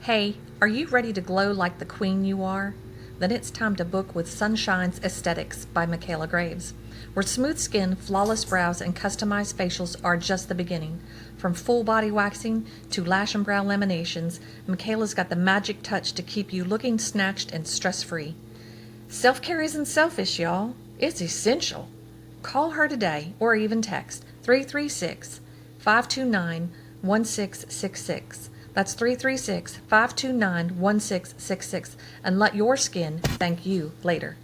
Hey, are you ready to glow like the queen you are? Then it's time to book with Sunshine's Aesthetics by Michaela Graves, where smooth skin, flawless brows, and customized facials are just the beginning. From full body waxing to lash and brow laminations, Michaela's got the magic touch to keep you looking snatched and stress-free. Self-care isn't selfish, y'all. It's essential. Call her today or even text 336-529-1666. That's 336-529-1666 and let your skin thank you later.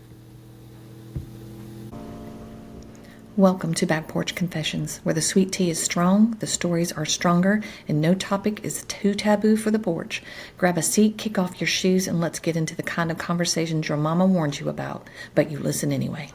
Welcome to Back Porch Confessions, where the sweet tea is strong, the stories are stronger, and no topic is too taboo for the porch. Grab a seat, kick off your shoes, and let's get into the kind of conversations your mama warned you about, but you listen anyway.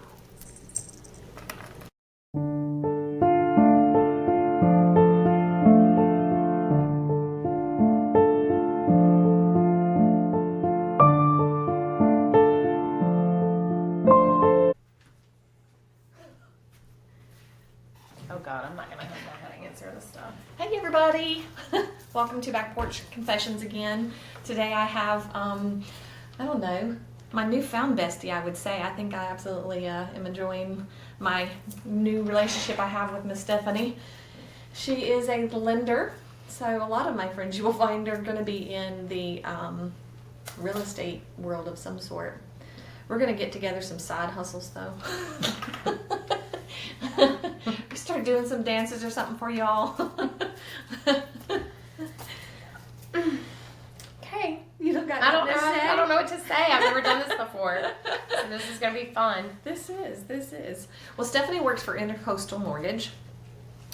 Oh God, I'm not gonna know how to answer this stuff. Hey everybody, welcome to Back Porch Confessions again. Today I have, I don't know, my newfound bestie, I would say. I think I absolutely am enjoying my new relationship I have with Miss Stephanie. She is a lender, so a lot of my friends you will find are going to be in the real estate world of some sort. We're going to get together some side hustles though. We start doing some dances or something for y'all. Okay. You don't got I don't nothing know. to say? I don't know what to say. I've never done this before, so this is gonna be fun. This is. Well, Stephanie works for Intercoastal Mortgage,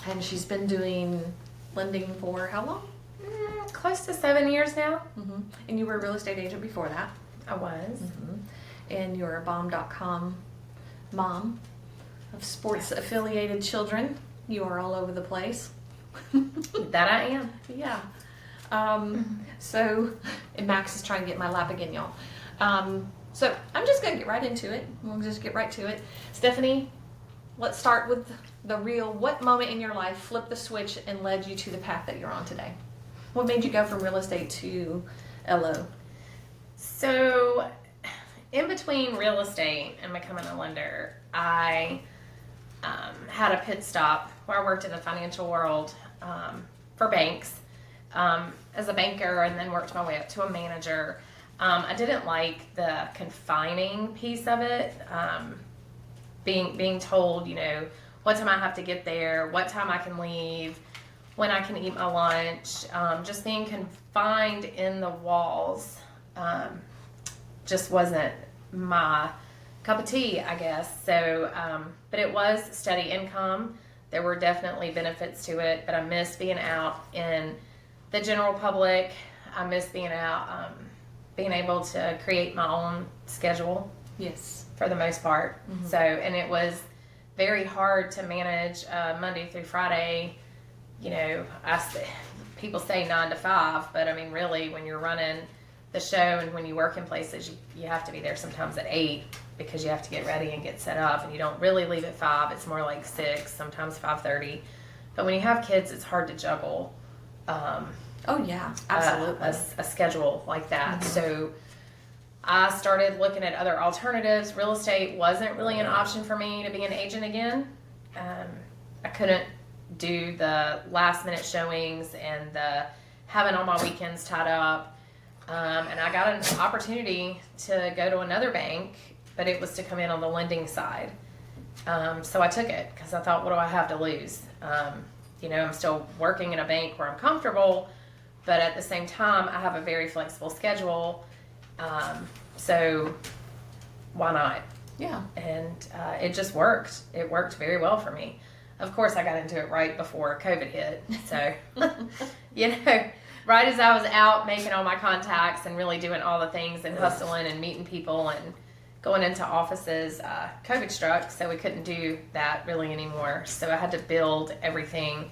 and she's been doing lending for how long? Close to 7 years now. Mm-hmm. And you were a real estate agent before that. I was. Mm-hmm. And you're a bomb.com mom of sports affiliated children. You are all over the place. That I am. Yeah. So, and Max is trying to get in my lap again, y'all. So I'm just going to get right into it. We'll just get right to it. Stephanie, let's start with the real, what moment in your life flipped the switch and led you to the path that you're on today? What made you go from real estate to LO? So, in between real estate and becoming a lender, I had a pit stop where I worked in the financial world for banks as a banker, and then worked my way up to a manager. I didn't like the confining piece of it, being told, you know, what time I have to get there, what time I can leave, when I can eat my lunch, just being confined in the walls just wasn't my cup of tea, I guess. So, but it was steady income. There were definitely benefits to it, but I missed being out in the general public. I missed being out, being able to create my own schedule. Yes. For the most part. Mm-hmm. So, and it was very hard to manage Monday through Friday. You know, people say 9 to 5, but I mean, really, when you're running the show and when you work in places, you have to be there sometimes at 8 because you have to get ready and get set up, and you don't really leave at 5. It's more like 6, sometimes 5:30. But when you have kids, it's hard to juggle. Oh yeah, absolutely. A schedule like that. Mm-hmm. So I started looking at other alternatives. Real estate wasn't really an option for me to be an agent again. I couldn't do the last minute showings and the having all my weekends tied up. And I got an opportunity to go to another bank, but it was to come in on the lending side. So I took it because I thought, what do I have to lose? You know, I'm still working in a bank where I'm comfortable, but at the same time, I have a very flexible schedule. So why not? Yeah. And it just worked. It worked very well for me. Of course, I got into it right before COVID hit. So, you know, right as I was out making all my contacts and really doing all the things and hustling and meeting people and going into offices, COVID struck, so we couldn't do that really anymore. So I had to build everything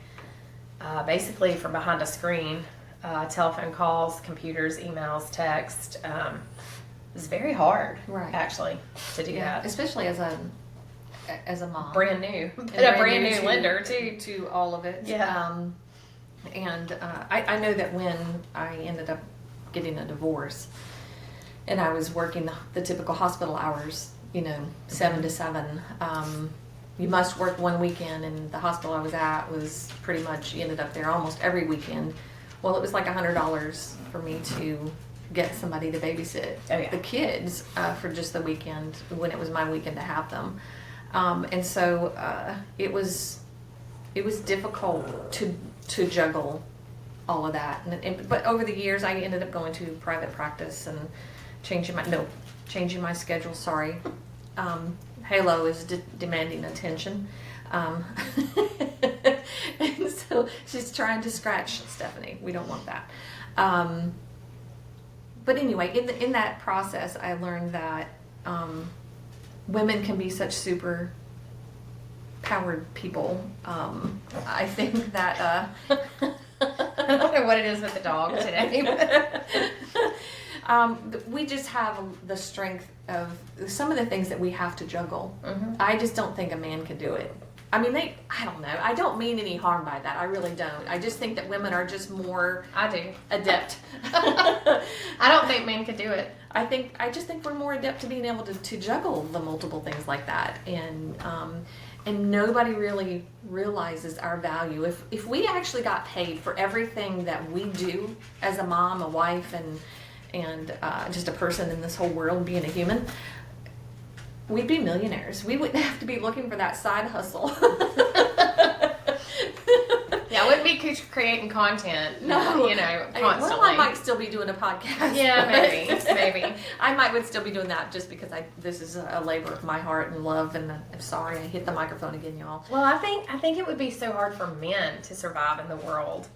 basically from behind a screen, telephone calls, computers, emails, text. It was very hard, right, actually, to do that. Especially as a mom. Brand new. And a brand new lender, too. To all of it. Yeah. And I know that when I ended up getting a divorce, and I was working the typical hospital hours, 7 to 7. You must work one weekend, and the hospital I was at was pretty much, you ended up there almost every weekend. Well, it was like $100 for me to get somebody to babysit the kids for just the weekend when it was my weekend to have them. And so it was difficult to juggle all of that. But over the years, I ended up going to private practice and changing my schedule. Sorry. Halo is demanding attention. And so she's trying to scratch Stephanie. We don't want that. But anyway, in that process, I learned that women can be such super powered people. I think that I don't know what it is with the dog today. we just have the strength of some of the things that we have to juggle. Mm-hmm. I just don't think a man can do it. I mean, I don't know. I don't mean any harm by that. I really don't. I just think that women are just more I do. adept. I don't think men could do it. I just think we're more adept to being able to juggle the multiple things like that. And nobody really realizes our value. If we actually got paid for everything that we do as a mom, a wife, and just a person in this whole world, being a human, we'd be millionaires. We wouldn't have to be looking for that side hustle. Yeah, I wouldn't be creating content, No. constantly. Well, I might still be doing a podcast. Yeah, maybe. I would still be doing that just because this is a labor of my heart and love, and I'm sorry I hit the microphone again, y'all. Well, I think it would be so hard for men to survive in the world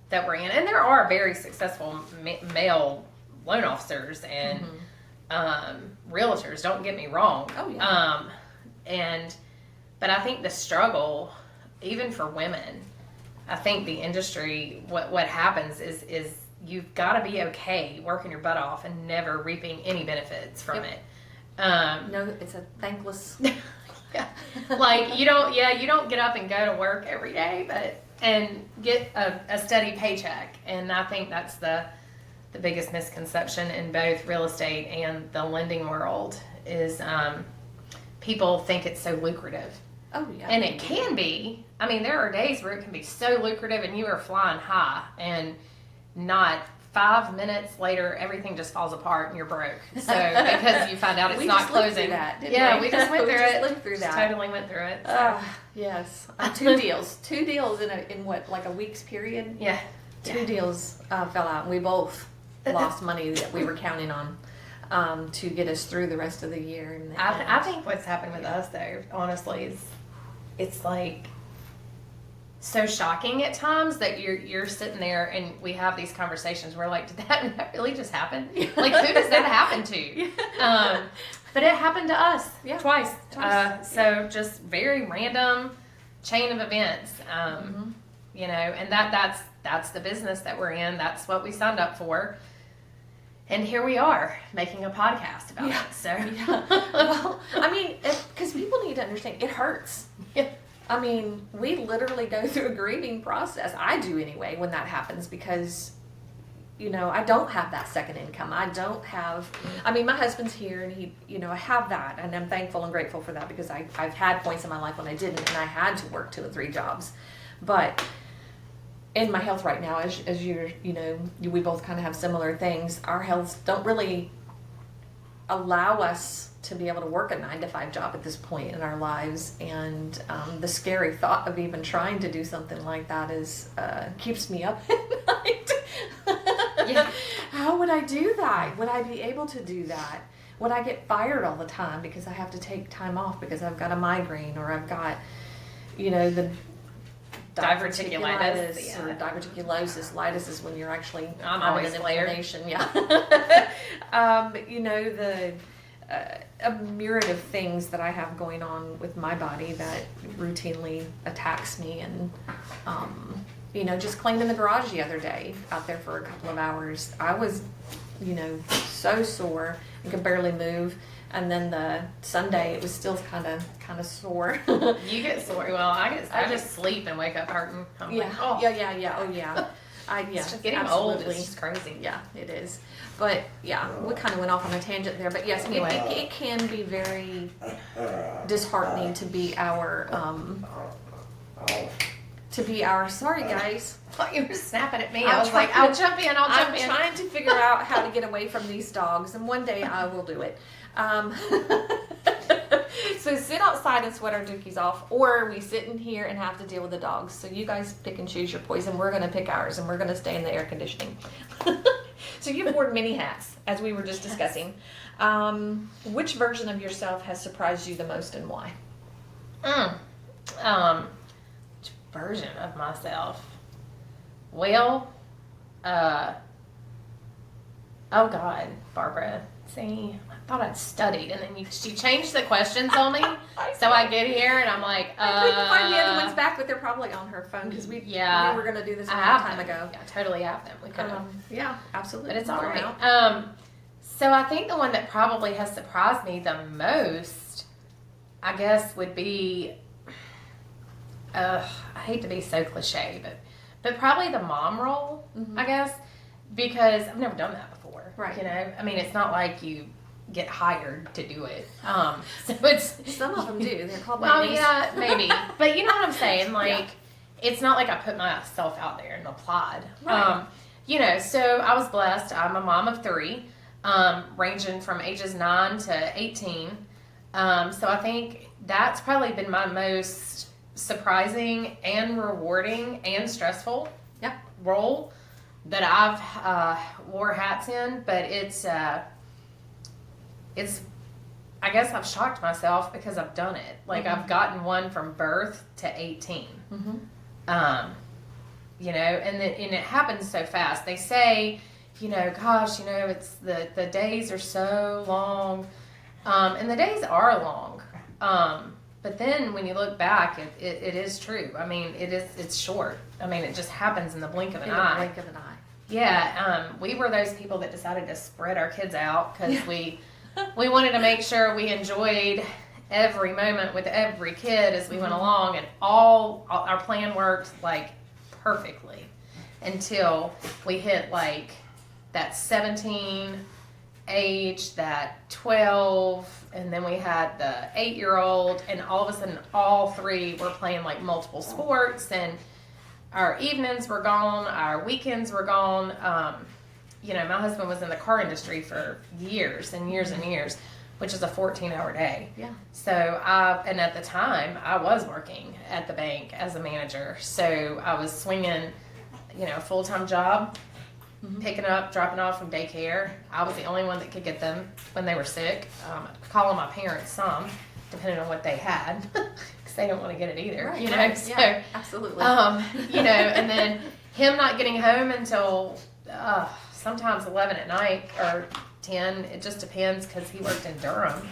that we're in. And there are very successful male loan officers and realtors, don't get me wrong. Oh, yeah. But I think the struggle, even for women, I think the industry, what happens is you've got to be okay working your butt off and never reaping any benefits from it. No, it's a thankless. Yeah. Like you don't get up and go to work every day, and get a steady paycheck. And I think that's the biggest misconception in both real estate and the lending world is people think it's so lucrative. Oh, yeah. And it can be. I mean, there are days where it can be so lucrative and you are flying high, and not 5 minutes later, everything just falls apart and you're broke. So because you find out it's not closing. We just went through that, lived through that. Totally went through it. So. Yes. Two deals in what, like a week's period? Yeah. Two deals fell out, and we both lost money that we were counting on to get us through the rest of the year. And I think what's happened with us, though, honestly, is it's like so shocking at times that you're sitting there and we have these conversations. We're like, did that really just happen? Like, who does that happen to? But it happened to us twice. So just very random chain of events. And that's the business that we're in. That's what we signed up for. And here we are making a podcast about it. So, well, I mean, because people need to understand, it hurts. Yeah. I mean, we literally go through a grieving process. I do anyway when that happens because, I don't have that second income. I mean, my husband's here and he, I have that, and I'm thankful and grateful for that because I've had points in my life when I didn't, and I had to work 2 and 3 jobs. But in my health right now, as we both kind of have similar things. Our healths don't really allow us to be able to work a 9-to-5 job at this point in our lives, and the scary thought of even trying to do something like that keeps me up at night. Yeah. How would I do that? Would I be able to do that? Would I get fired all the time because I have to take time off because I've got a migraine, or I've got, the diverticulitis or diverticulosis. Litis is when you're actually I'm always an flared. inflammation. Yeah. A myriad of things that I have going on with my body that routinely attacks me, and just cleaning the garage the other day out there for a couple of hours. I was, so sore and could barely move. And then the Sunday, it was still kind of sore. You get sore. Well, I just sleep and wake up hurting. I'm like, oh. Yeah. Oh, yeah. It's just getting old. absolutely. It's just crazy. Yeah, it is. But yeah, we kind of went off on a tangent there. But yes, Anyway. it can be very disheartening to be our sorry guys. I thought you were snapping at me. I'm I was like, trying I'll jump in, I'll jump I'm in. trying to figure out how to get away from these dogs, and one day I will do it. So sit outside and sweat our dookies off, or we sit in here and have to deal with the dogs. So you guys pick and choose your poison. We're going to pick ours, and we're going to stay in the air conditioning. So you've worn many hats, as we were just discussing. Which version of yourself has surprised you the most, and why? Which version of myself? Well, oh God, Barbara. See, I thought I'd studied, and then she changed the questions on me. So I get here, and I'm like, I couldn't find the other ones back, but they're probably on her phone because we were going to do this a I long have time them. ago. Yeah, I totally have them. We could have. Yeah, absolutely. But it's all Throw 'em right. out. So I think the one that probably has surprised me the most, I guess, would be, I hate to be so cliche, but probably the mom role, I guess, because I've never done that before. Right. You know, I mean, it's not like you get hired to do it. So it's Some of them do. They're called well, babies. yeah, maybe, but you know what I'm saying. Like, it's not like I put myself out there and applied. Right. You know, so I was blessed. I'm a mom of 3, ranging from ages 9 to 18. So I think that's probably been my most surprising and rewarding and stressful role that I've wore hats in. But it's I guess I've shocked myself because I've done it. Like I've gotten one from birth to 18. You know, and it happens so fast. They say, you know, gosh, you know, it's the days are so long, and the days are long. But then when you look back, it is true. I mean, it's short. I mean, it just happens in the blink of an eye. In the blink of an eye. Yeah, we were those people that decided to spread our kids out because we wanted to make sure we enjoyed every moment with every kid as we went along, and all our plan worked like perfectly until we hit like that 17 age, that 12, and then we had the 8-year-old, and all of a sudden all 3 were playing like multiple sports, and our evenings were gone, our weekends were gone. You know, my husband was in the car industry for years and years and years, which is a 14-hour day. Yeah. So and at the time I was working at the bank as a manager. So I was swinging, you know, a full-time job, picking up, dropping off from daycare. I was the only one that could get them when they were sick. Calling my parents some, depending on what they had, because they don't want to get it either. Right, you know, right. so Yeah, absolutely. you know, and then him not getting home until sometimes 11 at night or 10. It just depends because he worked in Durham.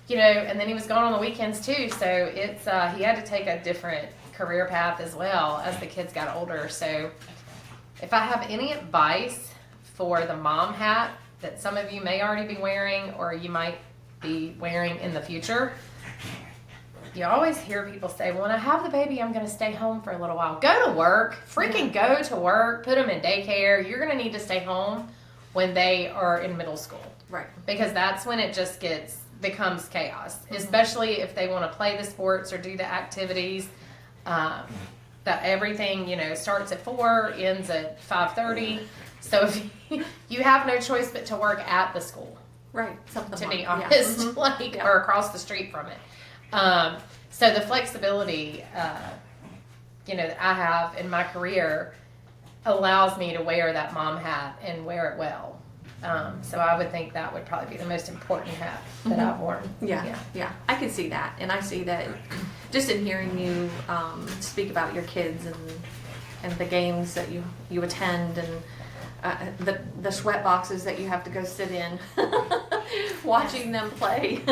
You know, and then he was gone on the weekends too. So it's he had to take a different career path as well as the kids got older. So if I have any advice for the mom hat that some of you may already be wearing or you might be wearing in the future, you always hear people say, when I have the baby, I'm going to stay home for a little while. Go to work. Freaking go to work. Put them in daycare. You're going to need to stay home when they are in middle school. Right. Because that's when it just becomes chaos, especially if they want to play the sports or do the activities. That everything, you know, starts at 4, ends at 5:30. So if you have no choice but to work at the school. Right. Something To like be that. honest, Yeah. like, Yeah. or across the street from it. So the flexibility, you know, that I have in my career allows me to wear that mom hat and wear it well. So I would think that would probably be the most important hat that I've worn. Yeah. I can see that, and I see that just in hearing you speak about your kids and the games that you attend, and the sweat boxes that you have to go sit in, watching them play.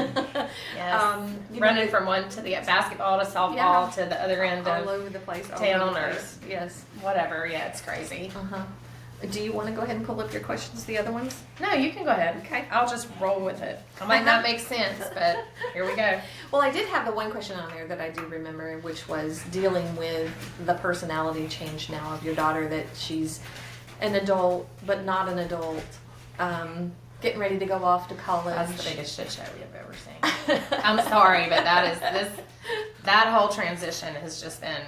Yes. Running from one to the basketball to softball to the other end all of over the place, town or yes, whatever. Yeah, it's crazy. Do you want to go ahead and pull up your questions, the other ones? No, you can go ahead. Okay. I'll just roll with it. It might not make sense, but here we go. Well, I did have the one question on there that I do remember, which was dealing with the personality change now of your daughter, that she's an adult, but not an adult, getting ready to go off to college. That's the biggest shit show we have ever seen. I'm sorry, but that whole transition has just been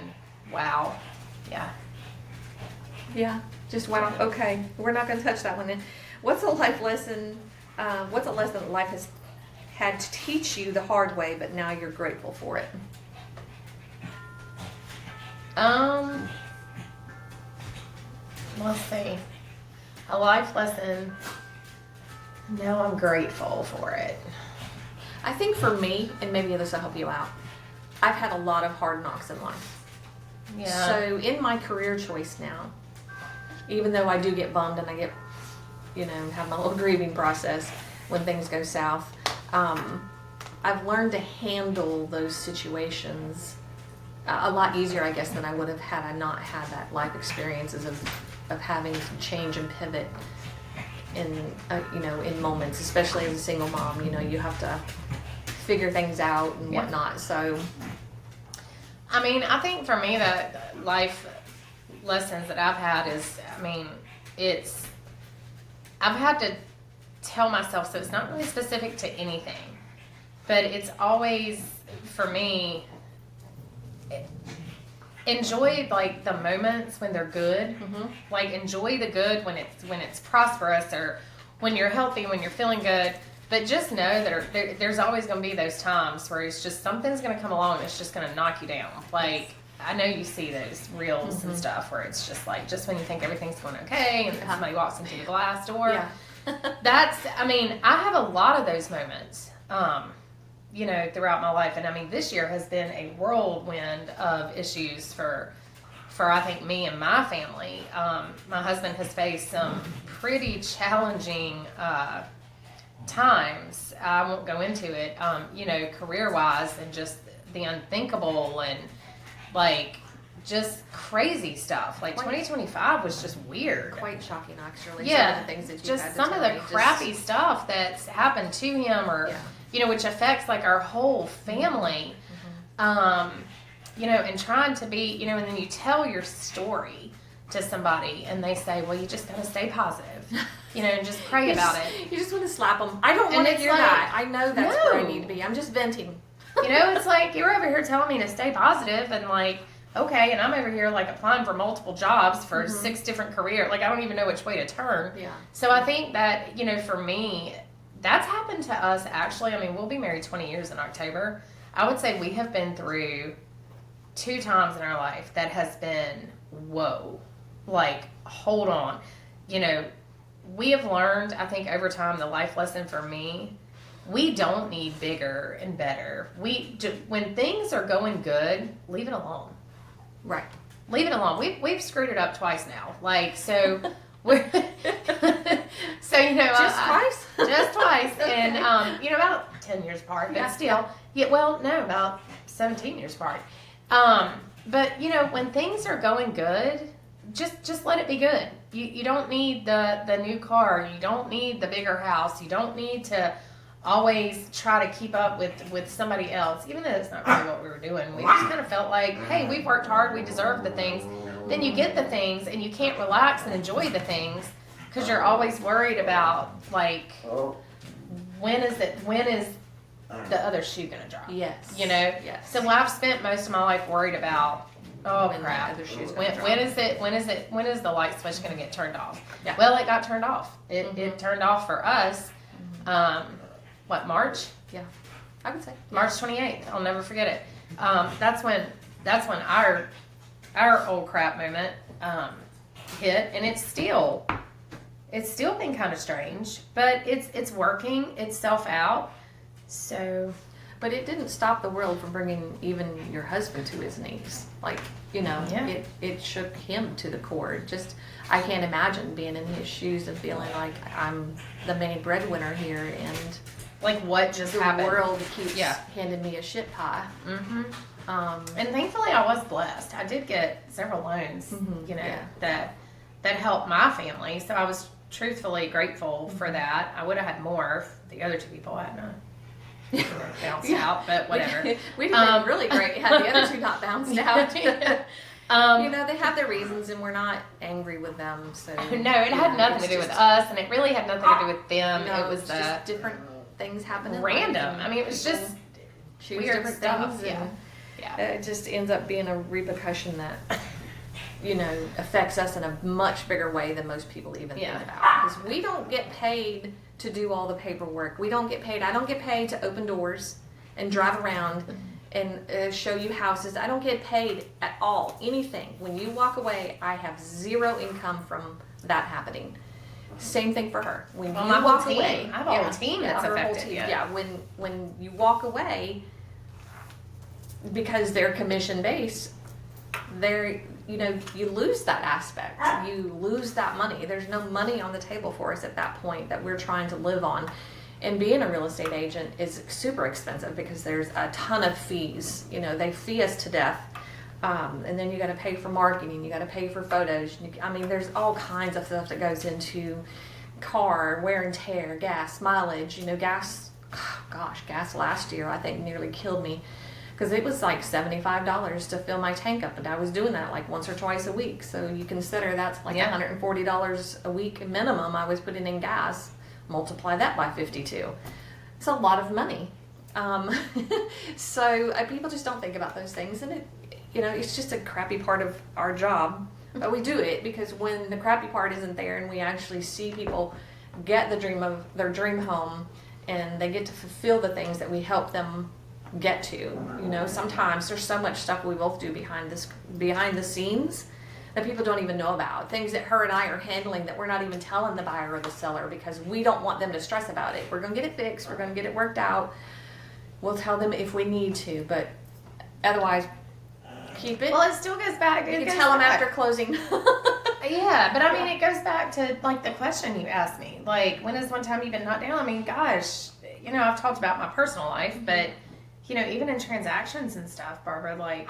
wow. Yeah. Yeah, just wow. Okay, we're not going to touch that one then. What's a life lesson? What's a lesson that life has had to teach you the hard way, but now you're grateful for it? Let's see. A life lesson. Now I'm grateful for it. I think for me, and maybe this will help you out, I've had a lot of hard knocks in life. Yeah. So in my career choice now, even though I do get bummed and I get, have my little grieving process when things go south, I've learned to handle those situations a lot easier, I guess, than I would have had I not had that life experiences of having to change and pivot in moments, especially as a single mom. You have to figure things out and whatnot. So, I mean, I think for me, the life lessons that I've had is, I've had to tell myself, so it's not really specific to anything, but it's always, for me, enjoy like the moments when they're good. mm-hmm. Like enjoy the good when it's prosperous, or when you're healthy, when you're feeling good. But just know that there's always going to be those times where it's just something's going to come along that's just going to knock you down. Like I know you see those reels mm-hmm. and stuff where it's just like, just when you think everything's going okay, and then somebody walks into the glass door. Yeah. I have a lot of those moments. Throughout my life. And this year has been a whirlwind of issues for I think me and my family. My husband has faced some pretty challenging times. I won't go into it, career-wise, and just the unthinkable and like just crazy stuff. Like 2025 was just weird. Quite shocking, actually. Yeah. Some of the things that you just had to some of tell the me, crappy stuff that's happened to him, or which affects like our whole family. Mm-hmm. And trying to be, and then you tell your story to somebody and they say, well, you just gotta stay positive, and just pray about it. You just want to slap them. I don't want to hear that. I know that's where I need to be. I'm just venting. It's like you're over here telling me to stay positive, and like, okay, and I'm over here like applying for multiple jobs for mm-hmm. 6 different careers. Like I don't even know which way to turn. Yeah. So I think that, for me, that's happened to us actually. We'll be married 20 years in October. I would say we have been through 2 times in our life that has been, whoa, like, hold on. We have learned, I think, over time, the life lesson for me, we don't need bigger and better. When things are going good, leave it alone. Right. Leave it alone. We've screwed it up twice now. Like, so we're Just twice? Just twice. Okay. And about 10 years apart, but still. Yeah, well, no, about 17 years apart. But when things are going good, just let it be good. You don't need the new car, you don't need the bigger house, you don't need to always try to keep up with somebody else, even though that's not really what we were doing. We just kind of felt like, hey, we've worked hard, we deserve the things. Then you get the things and you can't relax and enjoy the things because you're always worried about, like, when is the other shoe gonna drop? Yes. Yes. So I've spent most of my life worried about, When the crap, other shoe's when gonna is the light switch gonna get turned off? Yeah. Well, it got turned off. It Mm-hmm. turned off for us. March? Yeah. I would say. March 28th. I'll never forget it. That's when our old crap moment hit, and it's still been kind of strange, but it's working itself out. So, but it didn't stop the world from bringing even your husband to his knees. Like, it shook him to the core. I can't imagine being in his shoes and feeling like I'm the main breadwinner here and like what just the happened. world keeps handing me a shit pie. Mm-hmm. And thankfully I was blessed. I did get several loans, Mm-hmm. that that helped my family. So I was truthfully grateful for that. I would have had more if the other two people hadn't bounced out, but whatever. We'd have been really great had the other two not bounced out. Yeah. They have their reasons, and we're not angry with them. So No, it had nothing to do with us, and it really had nothing to do with them. No, it was just different things happening. random. I mean, it was just weird different stuff. things. Yeah. It just ends up being a repercussion that affects us in a much bigger way than most people even think about. Because we don't get paid to do all the paperwork. We don't get paid. I don't get paid to open doors and drive around and show you houses. I don't get paid at all. Anything. When you walk away, I have zero income from that happening. Same thing for her. When you my walk whole team. away, I have a whole team that's her whole affected. team. Yeah. When you walk away, because they're commission based, you lose that aspect. You lose that money. There's no money on the table for us at that point that we're trying to live on. And being a real estate agent is super expensive because there's a ton of fees. They fee us to death. And then you got to pay for marketing. You got to pay for photos. There's all kinds of stuff that goes into car wear and tear, gas, mileage. Gas. Gas last year I think nearly killed me because it was like $75 to fill my tank up, and I was doing that like once or twice a week. So you consider that's like $140 a week minimum I was putting in gas. Multiply that by 52. It's a lot of money. So people just don't think about those things, and it's just a crappy part of our job. But we do it because when the crappy part isn't there and we actually see people get their dream home and they get to fulfill the things that we help them get to. Sometimes there's so much stuff we both do behind the scenes that people don't even know about. Things that her and I are handling that we're not even telling the buyer or the seller because we don't want them to stress about it. We're going to get it fixed. We're going to get it worked out. We'll tell them if we need to, but otherwise, keep it. Well, it still goes back. You can tell them after closing. Yeah, but it goes back to like the question you asked me. Like, when is one time you've been knocked down? Gosh, I've talked about my personal life, but even in transactions and stuff, Barbara, like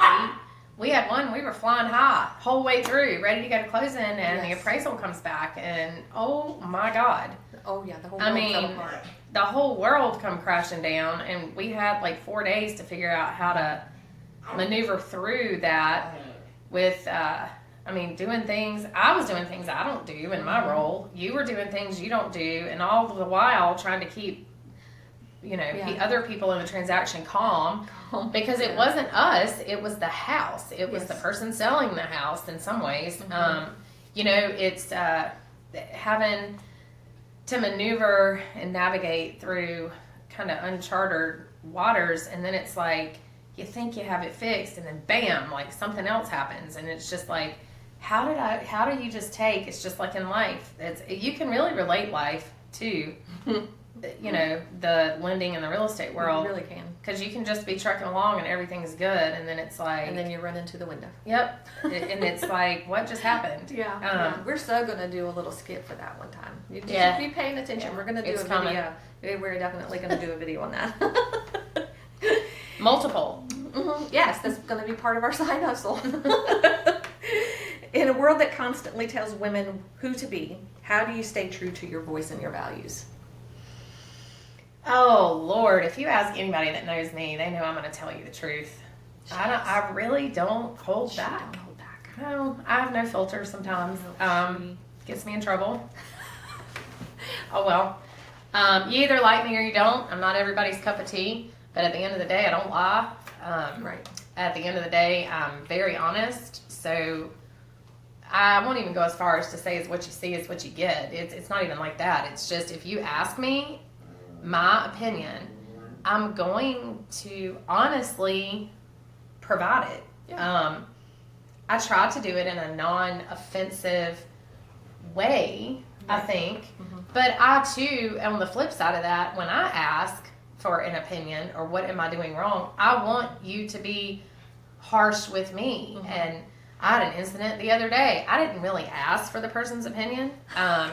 we had one, we were flying high whole way through, ready to go to closing, and the appraisal comes back, and oh my God. Oh yeah, the whole world fell apart. The whole world come crashing down, and we had like 4 days to figure out how to maneuver through that with, doing things. I was doing things I don't do in my role. You were doing things you don't do, and all the while trying to keep other people in the transaction calm because it wasn't us, it was the house. It was the person selling the house in some ways. It's having to maneuver and navigate through kind of uncharted waters, and then it's like you think you have it fixed, and then bam, like something else happens, and it's just like, how do you just take, it's just like in life, you can really relate life to the lending and the real estate world. You really can. Because you can just be trucking along and everything's good, and then it's like... And then you run into the window. Yep. And it's like, what just happened? Yeah. We're so going to do a little skit for that one time. You just be paying attention. Yeah. We're going to do video. We're definitely going to do a video on that. Multiple. Mm-hmm. Yes, that's going to be part of our side hustle. In a world that constantly tells women who to be, how do you stay true to your voice and your values? Oh Lord, if you ask anybody that knows me, they know I'm going to tell you the truth. I really don't hold back. Don't hold back. No, I have no filter sometimes. Gets me in trouble. Oh well. You either like me or you don't. I'm not everybody's cup of tea, but at the end of the day, I don't lie. Right. At the end of the day, I'm very honest. So I won't even go as far as to say is what you see is what you get. It's not even like that. It's just if you ask me my opinion, I'm going to honestly provide it. Yeah. I try to do it in a non-offensive way, right. I think. Mm-hmm. But I too, on the flip side of that, when I ask for an opinion or what am I doing wrong, I want you to be harsh with me. Mm-hmm. And I had an incident the other day. I didn't really ask for the person's opinion. I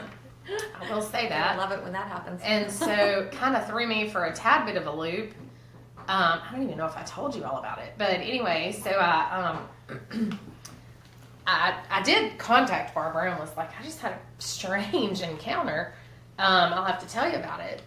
will say that. I love it when that happens. And so kind of threw me for a tad bit of a loop. I don't even know if I told you all about it. But anyway, so I I did contact Barbara and was like, I just had a strange encounter. I'll have to tell you about it,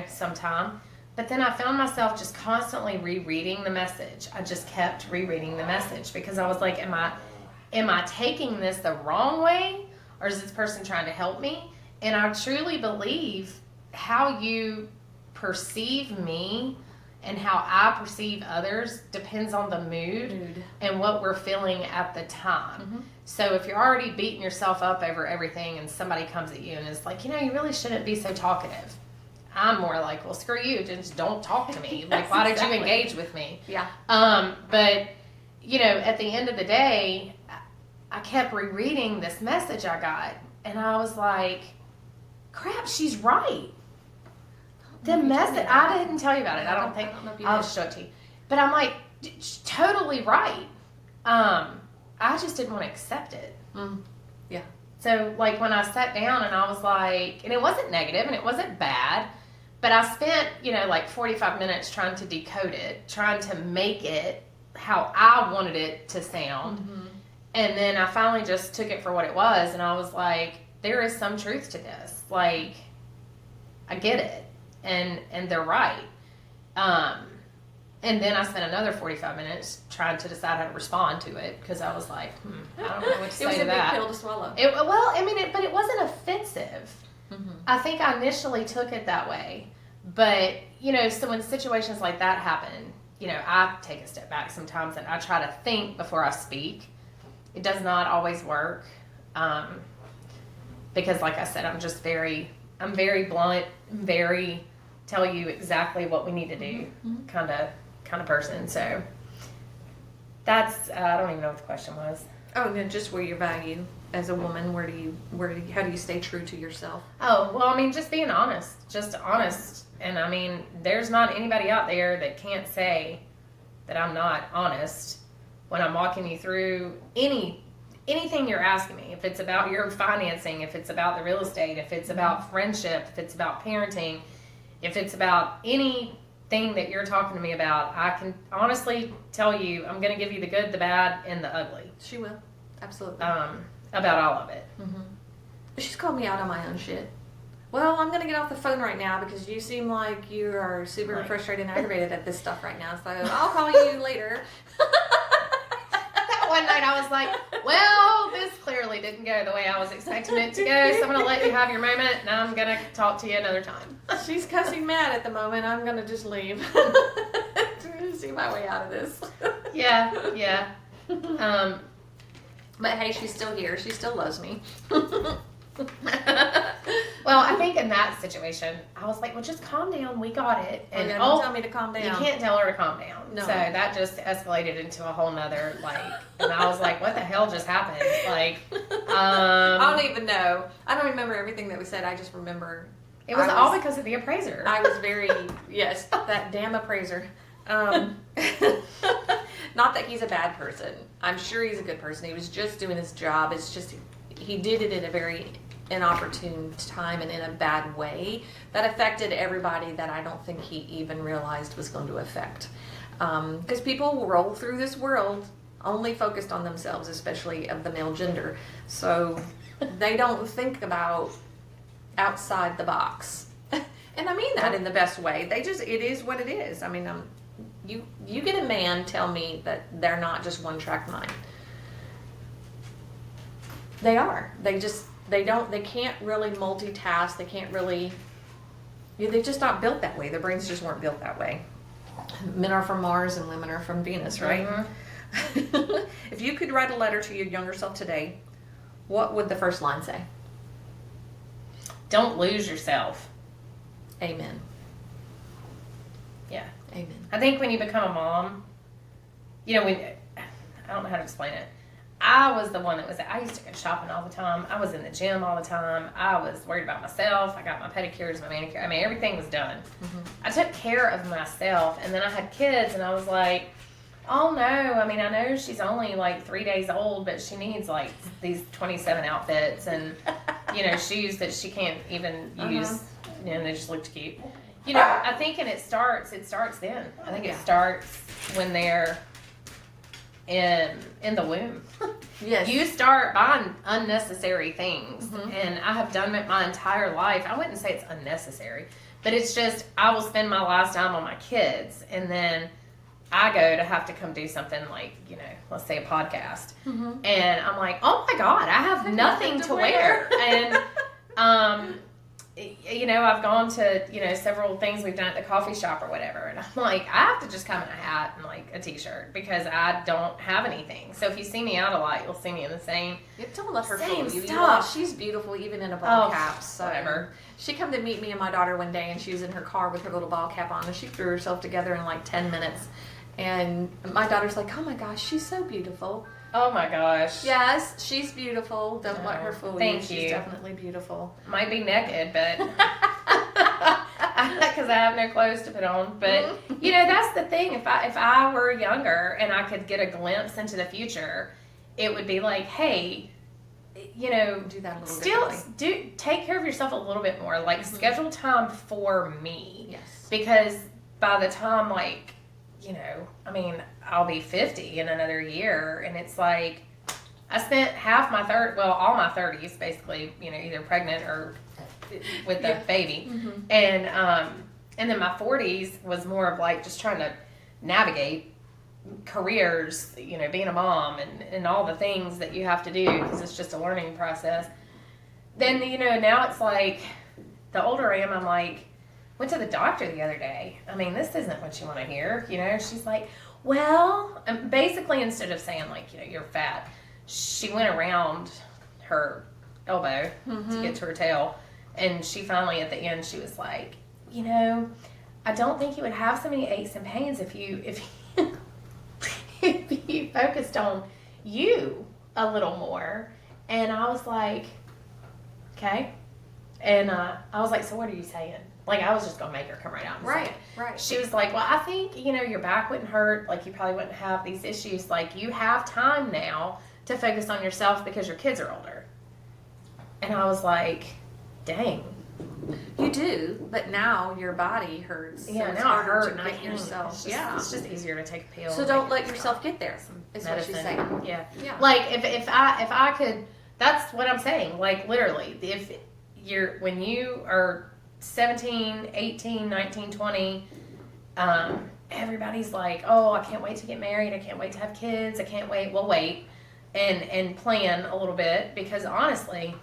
sometime. But then I found myself just constantly rereading the message. I just kept rereading the message because I was like, am I taking this the wrong way, or is this person trying to help me? And I truly believe how you perceive me and how I perceive others depends on the mood and what we're feeling at the time. Mm-hmm. So if you're already beating yourself up over everything and somebody comes at you and is like, you really shouldn't be so talkative, I'm more like, well, screw you, just don't talk to me. Like, why did you engage with me? Yeah. But, at the end of the day, I kept rereading this message I got, and I was like, crap, she's right. The message, I didn't tell you about it. I don't think I'll show it to you. But I'm like, she's totally right. I just didn't want to accept it. Yeah. So, like, when I sat down and I was like, and it wasn't negative and it wasn't bad, but I spent, 45 minutes trying to decode it, trying to make it how I wanted it to sound. Mm-hmm. And then I finally just took it for what it was, and I was like, there is some truth to this. Like, I get it. And they're right. And then I spent another 45 minutes trying to decide how to respond to it, because I was like, I don't know what to say to that. It was a big pill to swallow. But it wasn't offensive. Mm-hmm. I think I initially took it that way. But, so when situations like that happen, I take a step back sometimes and I try to think before I speak. It does not always work. Because like I said, I'm very blunt, very tell you exactly what we need to do kind of person. So that's, I don't even know what the question was. Oh, then just where your value as a woman, how do you stay true to yourself? Oh, well, just being honest, and there's not anybody out there that can't say that I'm not honest when I'm walking you through anything you're asking me. If it's about your financing, if it's about the real estate, if it's about friendship, if it's about parenting, if it's about anything that you're talking to me about, I can honestly tell you, I'm going to give you the good, the bad, and the ugly. She will. Absolutely. About all of it. Mm-hmm. She's called me out on my own shit. Well, I'm going to get off the phone right now because you seem like you are super frustrated and aggravated at this stuff right now. So I'll call you later. One night I was like, well, this clearly didn't go the way I was expecting it to go, so I'm going to let you have your moment, and I'm going to talk to you another time. She's cussing mad at the moment. I'm going to just leave. See my way out of this. Yeah. But hey, she's still here. She still loves me. Well, I think in that situation, I was like, well, just calm down. We got it. And don't tell me to calm down. You can't tell her to calm down. No. So that just escalated into a whole nother, and I was like, what the hell just happened? I don't even know. I don't remember everything that we said. I just remember. It was all because of the appraiser. I was very, yes, that damn appraiser. Not that he's a bad person. I'm sure he's a good person. He was just doing his job. It's just, he did it in a very inopportune time and in a bad way that affected everybody that I don't think he even realized was going to affect. Because people roll through this world only focused on themselves, especially of the male gender. So they don't think about outside the box. And I mean that in the best way. It is what it is. You get a man tell me that they're not just one-track mind. They are. They can't really multitask. They can't really, they're just not built that way. Their brains just weren't built that way. Men are from Mars and women are from Venus, right? Mm-hmm. If you could write a letter to your younger self today, what would the first line say? Don't lose yourself. Amen. Yeah. Amen. I think when you become a mom, I don't know how to explain it. I was the one I used to go shopping all the time. I was in the gym all the time. I was worried about myself. I got my pedicures, my manicure. Everything was done. Mm-hmm. I took care of myself, and then I had kids, and I was like, oh no, I know she's only 3 days old, but she needs these 27 outfits and, shoes that she can't even use, and they just looked cute. I think, and it starts then. I think it starts when they're in the womb. Yes. You start buying unnecessary things, Mhm. and I have done it my entire life. I wouldn't say it's unnecessary, but it's just I will spend my last dime on my kids, and then I go to have to come do something like, let's say a podcast, Mhm. and I'm like, oh my God, I have nothing to wear. And, I've gone to, several things we've done at the coffee shop or whatever. And I'm like, I have to just come in a hat and like a t-shirt because I don't have anything. So if you see me out a lot, you'll see me in the same. Don't let her Same fool you. stuff. She's beautiful even in a ball Oh, cap. So. whatever. She come to meet me and my daughter one day, and she was in her car with her little ball cap on, and she threw herself together in like 10 minutes. And my daughter's like, oh my gosh, she's so beautiful. Oh my gosh. Yes, she's beautiful. Don't let her fool you. Thank you. She's definitely beautiful. Might be naked, but because I have no clothes to put on. But that's the thing. If I were younger and I could get a glimpse into the future, it would be like, hey, Do that a little still differently. take care of yourself a little bit more. Like schedule time for me. Yes. Because by the time I'll be 50 in another year, and it's like I spent all my 30s basically, either pregnant or with the baby, and then my 40s was more of like just trying to navigate careers, being a mom and all the things that you have to do because it's just a learning process. Then now it's like the older I am, I'm like, went to the doctor the other day. This isn't what you want to hear. She's like, well, and basically instead of saying like, you're fat, she went around her elbow to get to her tail. And she finally, at the end, she was like, I don't think you would have so many aches and pains if you if you focused on you a little more. And I was like, okay. And I was like, so what are you saying? Like, I was just going to make her come right out and say it. Right. She was like, well, I think, your back wouldn't hurt. Like, you probably wouldn't have these issues. Like, you have time now to focus on yourself because your kids are older. And I was like, dang. You do, but now your body hurts. Yeah, it's now it harder hurts. to get yourself. It's just easier to take a pill. So don't let yourself get there. Is what she's medicine. saying. Yeah. Yeah. Like if I could, that's what I'm saying. Like literally, when you are 17, 18, 19, 20, everybody's like, oh, I can't wait to get married. I can't wait to have kids. I can't wait. Well, wait and plan a little bit because honestly,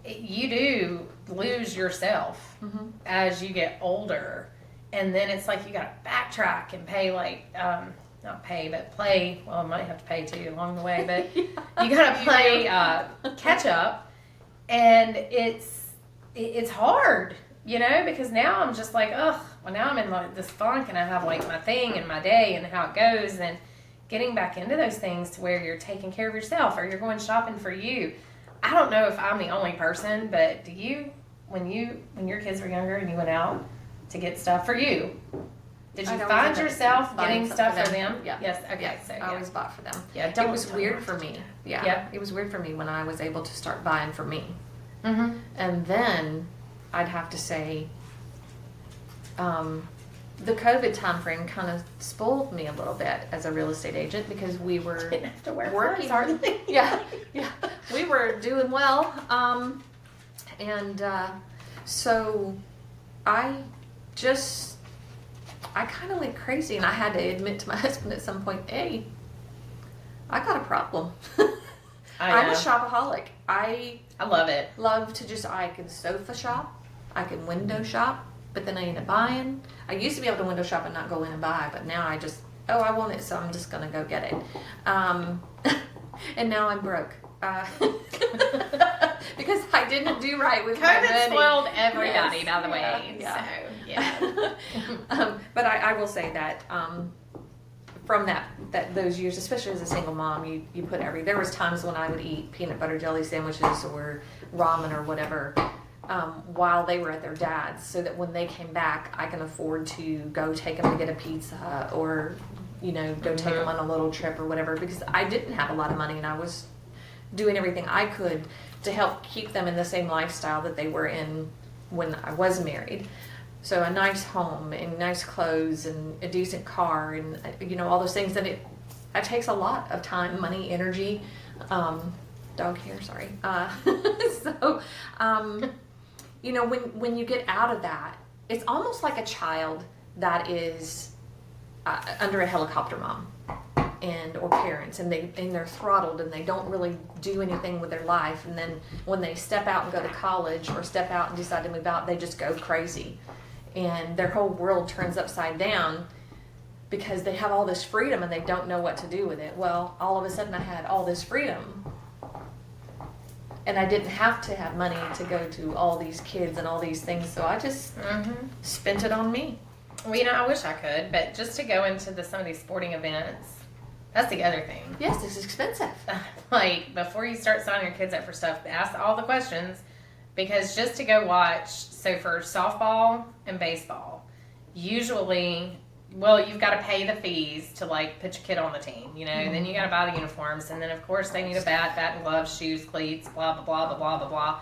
you do lose yourself as you get older. And then it's like you got to backtrack and pay not pay, but play. Well, I might have to pay too along the way, but you got to play catch up. And it's hard, because now I'm just like, ugh, well, now I'm in like this funk and I have like my thing and my day and how it goes and getting back into those things to where you're taking care of yourself or you're going shopping for you. I don't know if I'm the only person, but do you, when your kids were younger and you went out to get stuff for you, did you find yourself getting stuff for them? Yeah. Yes. Okay. Yeah. So I always bought for them. Yeah. It was weird for me. Yeah. Yeah. It was weird for me when I was able to start buying for me. Mm-hmm. And then I'd have to say, the COVID time frame kind of spoiled me a little bit as a real estate agent because we were Didn't have to wear working clothes, hardly. yeah, we were doing well, so I kind of went crazy, and I had to admit to my husband at some point, hey, I got a problem. I'm a shopaholic. I love it. love to I can sofa shop, I can window shop, but then I end up buying. I used to be able to window shop and not go in and buy, but now I just, I want it, so I'm just going to go get it. And now I'm broke. Because I didn't do right with my money. COVID spoiled everybody, Yes. by the way. Yeah. So, yeah. But I will say that from those years, especially as a single mom, you put there was times when I would eat peanut butter jelly sandwiches or ramen or whatever while they were at their dad's, so that when they came back, I can afford to go take them to get a pizza or go take them on a little trip or whatever, because I didn't have a lot of money and I was doing everything I could to help keep them in the same lifestyle that they were in when I was married. So a nice home and nice clothes and a decent car and all those things that it takes a lot of time, money, energy Dog hair, sorry. So, you know, when you get out of that, it's almost like a child that is under a helicopter mom or parents, and they're throttled and they don't really do anything with their life. And then when they step out and go to college or step out and decide to move out, they just go crazy, and their whole world turns upside down because they have all this freedom and they don't know what to do with it. Well, all of a sudden I had all this freedom, and I didn't have to have money to go to all these kids and all these things, so I just spent it on me. Well, you know, I wish I could, but just to go into some of these sporting events, that's the other thing. Yes, it's expensive. Like, before you start signing your kids up for stuff, ask all the questions, because just to go watch, so for softball and baseball, usually, well, you've got to pay the fees to, like, put your kid on the team, you know, and then you got to buy the uniforms, and then, of course, they need a bat and gloves, shoes, cleats, blah, blah, blah, blah, blah, blah, blah,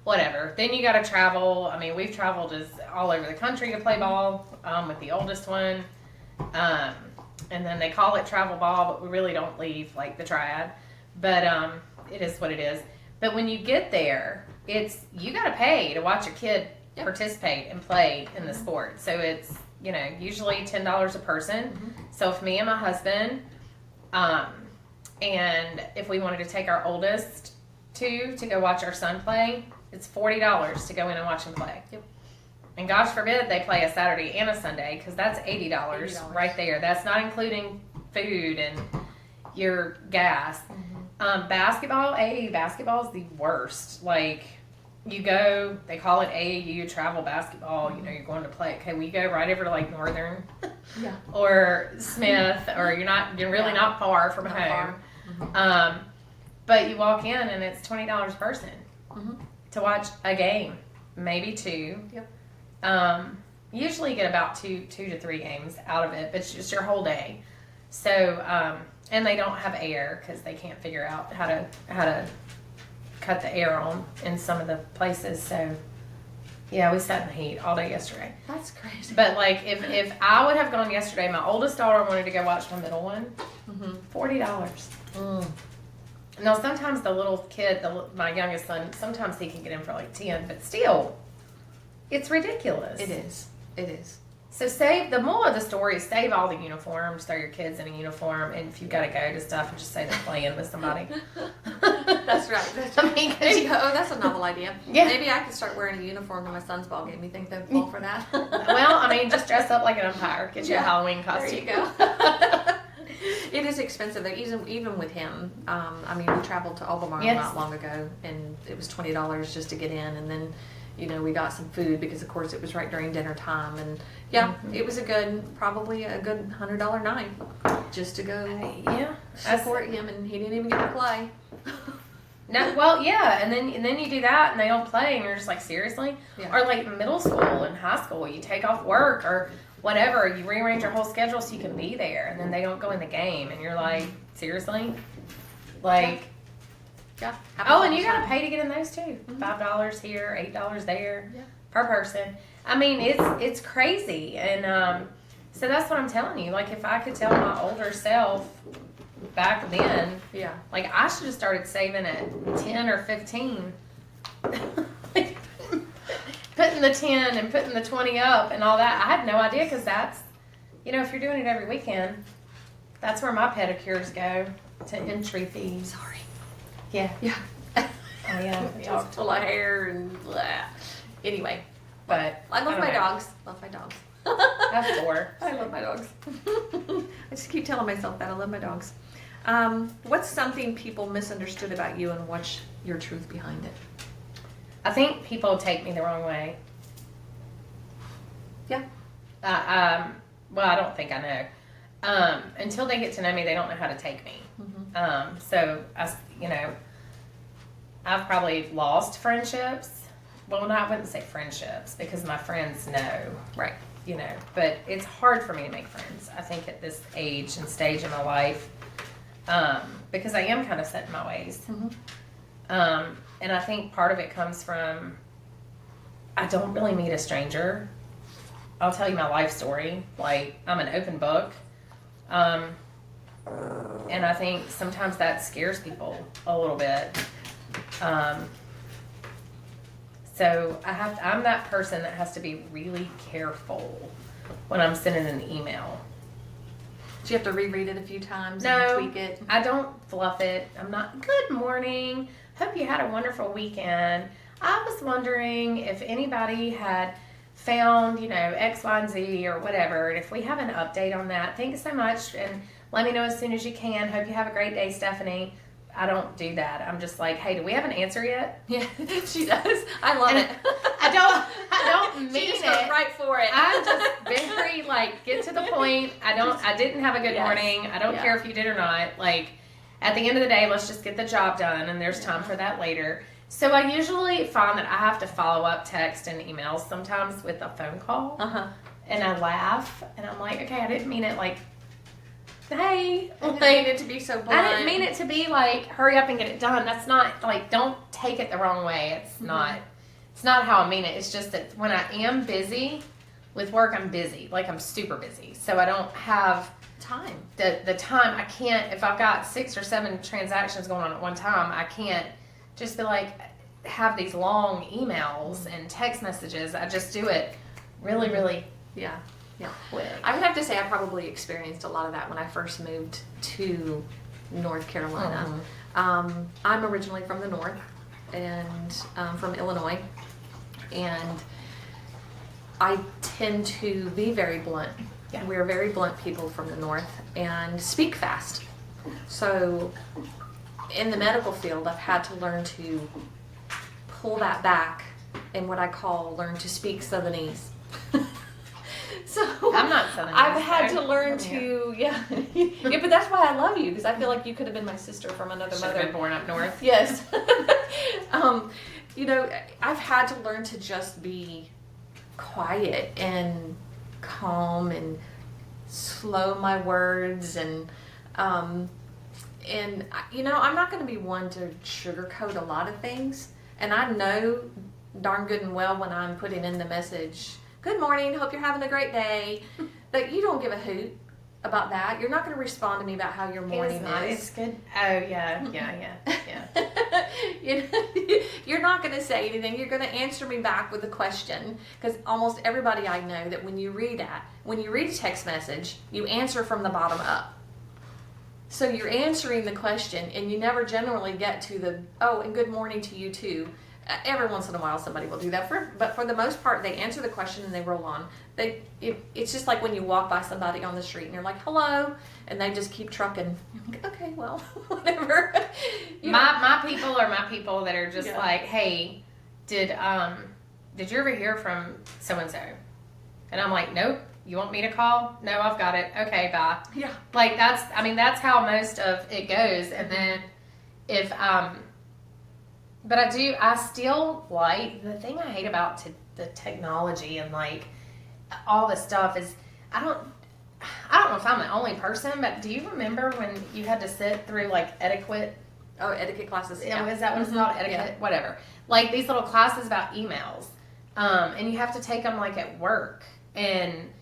whatever. Then you got to travel. I mean, we've traveled all over the country to play ball with the oldest one, and then they call it travel ball, but we really don't leave, like, the triad, but it is what it is. But when you get there, you got to pay to watch your kid participate and play in the sport, so it's, you know, usually $10 a person. So if me and my husband, and if we wanted to take our oldest to go watch our son play, it's $40 to go in and watch him play. Yep. And gosh forbid they play a Saturday and a Sunday, because that's $80 right there. That's not including food and your gas. Basketball, AAU basketball is the worst. Like, you go, they call it AAU travel basketball, you know, you're going to play. Okay, we go right over to, like, Northern or Smith, or you're really not far from home. But you walk in and it's $20 a person to watch a game, maybe two. Usually you get about two to three games out of it, but it's just your whole day. So, and they don't have air because they can't figure out how to cut the air on in some of the places. So yeah, we sat in the heat all day yesterday. That's crazy. But like, if I would have gone yesterday, my oldest daughter wanted to go watch my middle one, $40. Now sometimes the little kid, my youngest son, sometimes he can get in for like 10, but still, it's ridiculous. It is. So the moral of the story is save all the uniforms, throw your kids in a uniform, and if you've got to go to stuff, and just say they're playing with somebody. That's right. I mean, that's a novel idea. Yeah. Maybe I could start wearing a uniform to my son's ball game. You think they'd fall for that? Well, I mean, just dress up like an umpire. Get you a Halloween costume. There you go. It is expensive, even with him. I mean, we traveled to Albemarle not long ago, and it was $20 just to get in, and then, you know, we got some food because, of course, it was right during dinner time, and it was probably a good $100 night just to go support him, and he didn't even get to play. No, well, yeah, and then you do that, and they don't play, and you're just like, seriously? Yeah. Or like middle school and high school, you take off work or whatever, you rearrange your whole schedule so you can be there, and then they don't go in the game, and you're like, seriously? Like, oh, and you gotta pay to get in those too. $5 here, $8 there per person. I mean, it's crazy, and so that's what I'm telling you. Like, if I could tell my older self back then, like, I should have started saving at 10 or 15. Putting the 10 and putting the 20 up and all that. I had no idea, because that's, you know, if you're doing it every weekend, that's where my pedicures go, to entry fees. Sorry. Yeah. Oh, yeah. It's full of hair and blah. Anyway. But I love my dogs. I have 4. I love my dogs. I just keep telling myself that. I love my dogs. What's something people misunderstood about you, and what's your truth behind it? I think people take me the wrong way. Yeah. Well, I don't think I know. Until they get to know me, they don't know how to take me. So, I've probably lost friendships. Well, I wouldn't say friendships, because my friends know. Right. You know, but it's hard for me to make friends, I think, at this age and stage in my life, because I am kind of set in my ways. And I think part of it comes from, I don't really meet a stranger. I'll tell you my life story. Like, I'm an open book. And I think sometimes that scares people a little bit. So I'm that person that has to be really careful when I'm sending an email. Do you have to reread it a few times No, and tweak it? I don't fluff it. I'm not, good morning. Hope you had a wonderful weekend. I was wondering if anybody had found, X, Y, and Z or whatever. And if we have an update on that, thanks so much. And let me know as soon as you can. Hope you have a great day, Stephanie. I don't do that. I'm just like, hey, do we have an answer yet? Yeah, she does. I love it. I don't mean she just it. goes right for it. I'm just very get to the point. I didn't have a good morning. I don't care if you did or not. At the end of the day, let's just get the job done, and there's time for that later. So I usually find that I have to follow up text and emails sometimes with a phone call. And I laugh, and I'm like, okay, I didn't mean it hey. I didn't mean it to be so blunt. I didn't mean it to be hurry up and get it done. That's not, don't take it the wrong way. It's not how I mean it. It's just that when I am busy with work, I'm busy. I'm super busy. So I don't have time. The time. I can't, if I've got 6 or 7 transactions going on at one time, I can't just be have these long emails and text messages. I just do it really, really quick. I would have to say I probably experienced a lot of that when I first moved to North Carolina. I'm originally from the North and from Illinois, and I tend to be very blunt. Yeah. We're very blunt people from the North and speak fast. So in the medical field, I've had to learn to pull that back and what I call learn to speak Southernese. So I'm not Southern. I've had to learn to, but that's why I love you, because I feel like you could have been my sister from another Should have mother. been born up north. Yes. I've had to learn to just be quiet and calm and slow my words and I'm not going to be one to sugarcoat a lot of things, and I know darn good and well when I'm putting in the message, good morning, hope you're having a great day, that you don't give a hoot about that. You're not going to respond to me about how your morning is. It's good. Oh, yeah. You're not going to say anything. You're going to answer me back with a question, because almost everybody I know that when you read a text message, you answer from the bottom up. So you're answering the question, and you never generally get to and good morning to you too. Every once in a while somebody will do that, but for the most part they answer the question and they roll on. It's just like when you walk by somebody on the street and you're like, hello, and they just keep trucking. Like, okay, well, whatever. My people are my people that are just hey, did you ever hear from so-and-so? And I'm like, nope. You want me to call? No, I've got it. Okay, bye. Yeah. That's how most of it goes. And then if, but I still the thing I hate about the technology and all this stuff is, I don't know if I'm the only person, but do you remember when you had to sit through etiquette? Oh, etiquette classes. Yeah. Is that what it's called? Etiquette? Yeah. Whatever. These little classes about emails. And you have to take them at work. And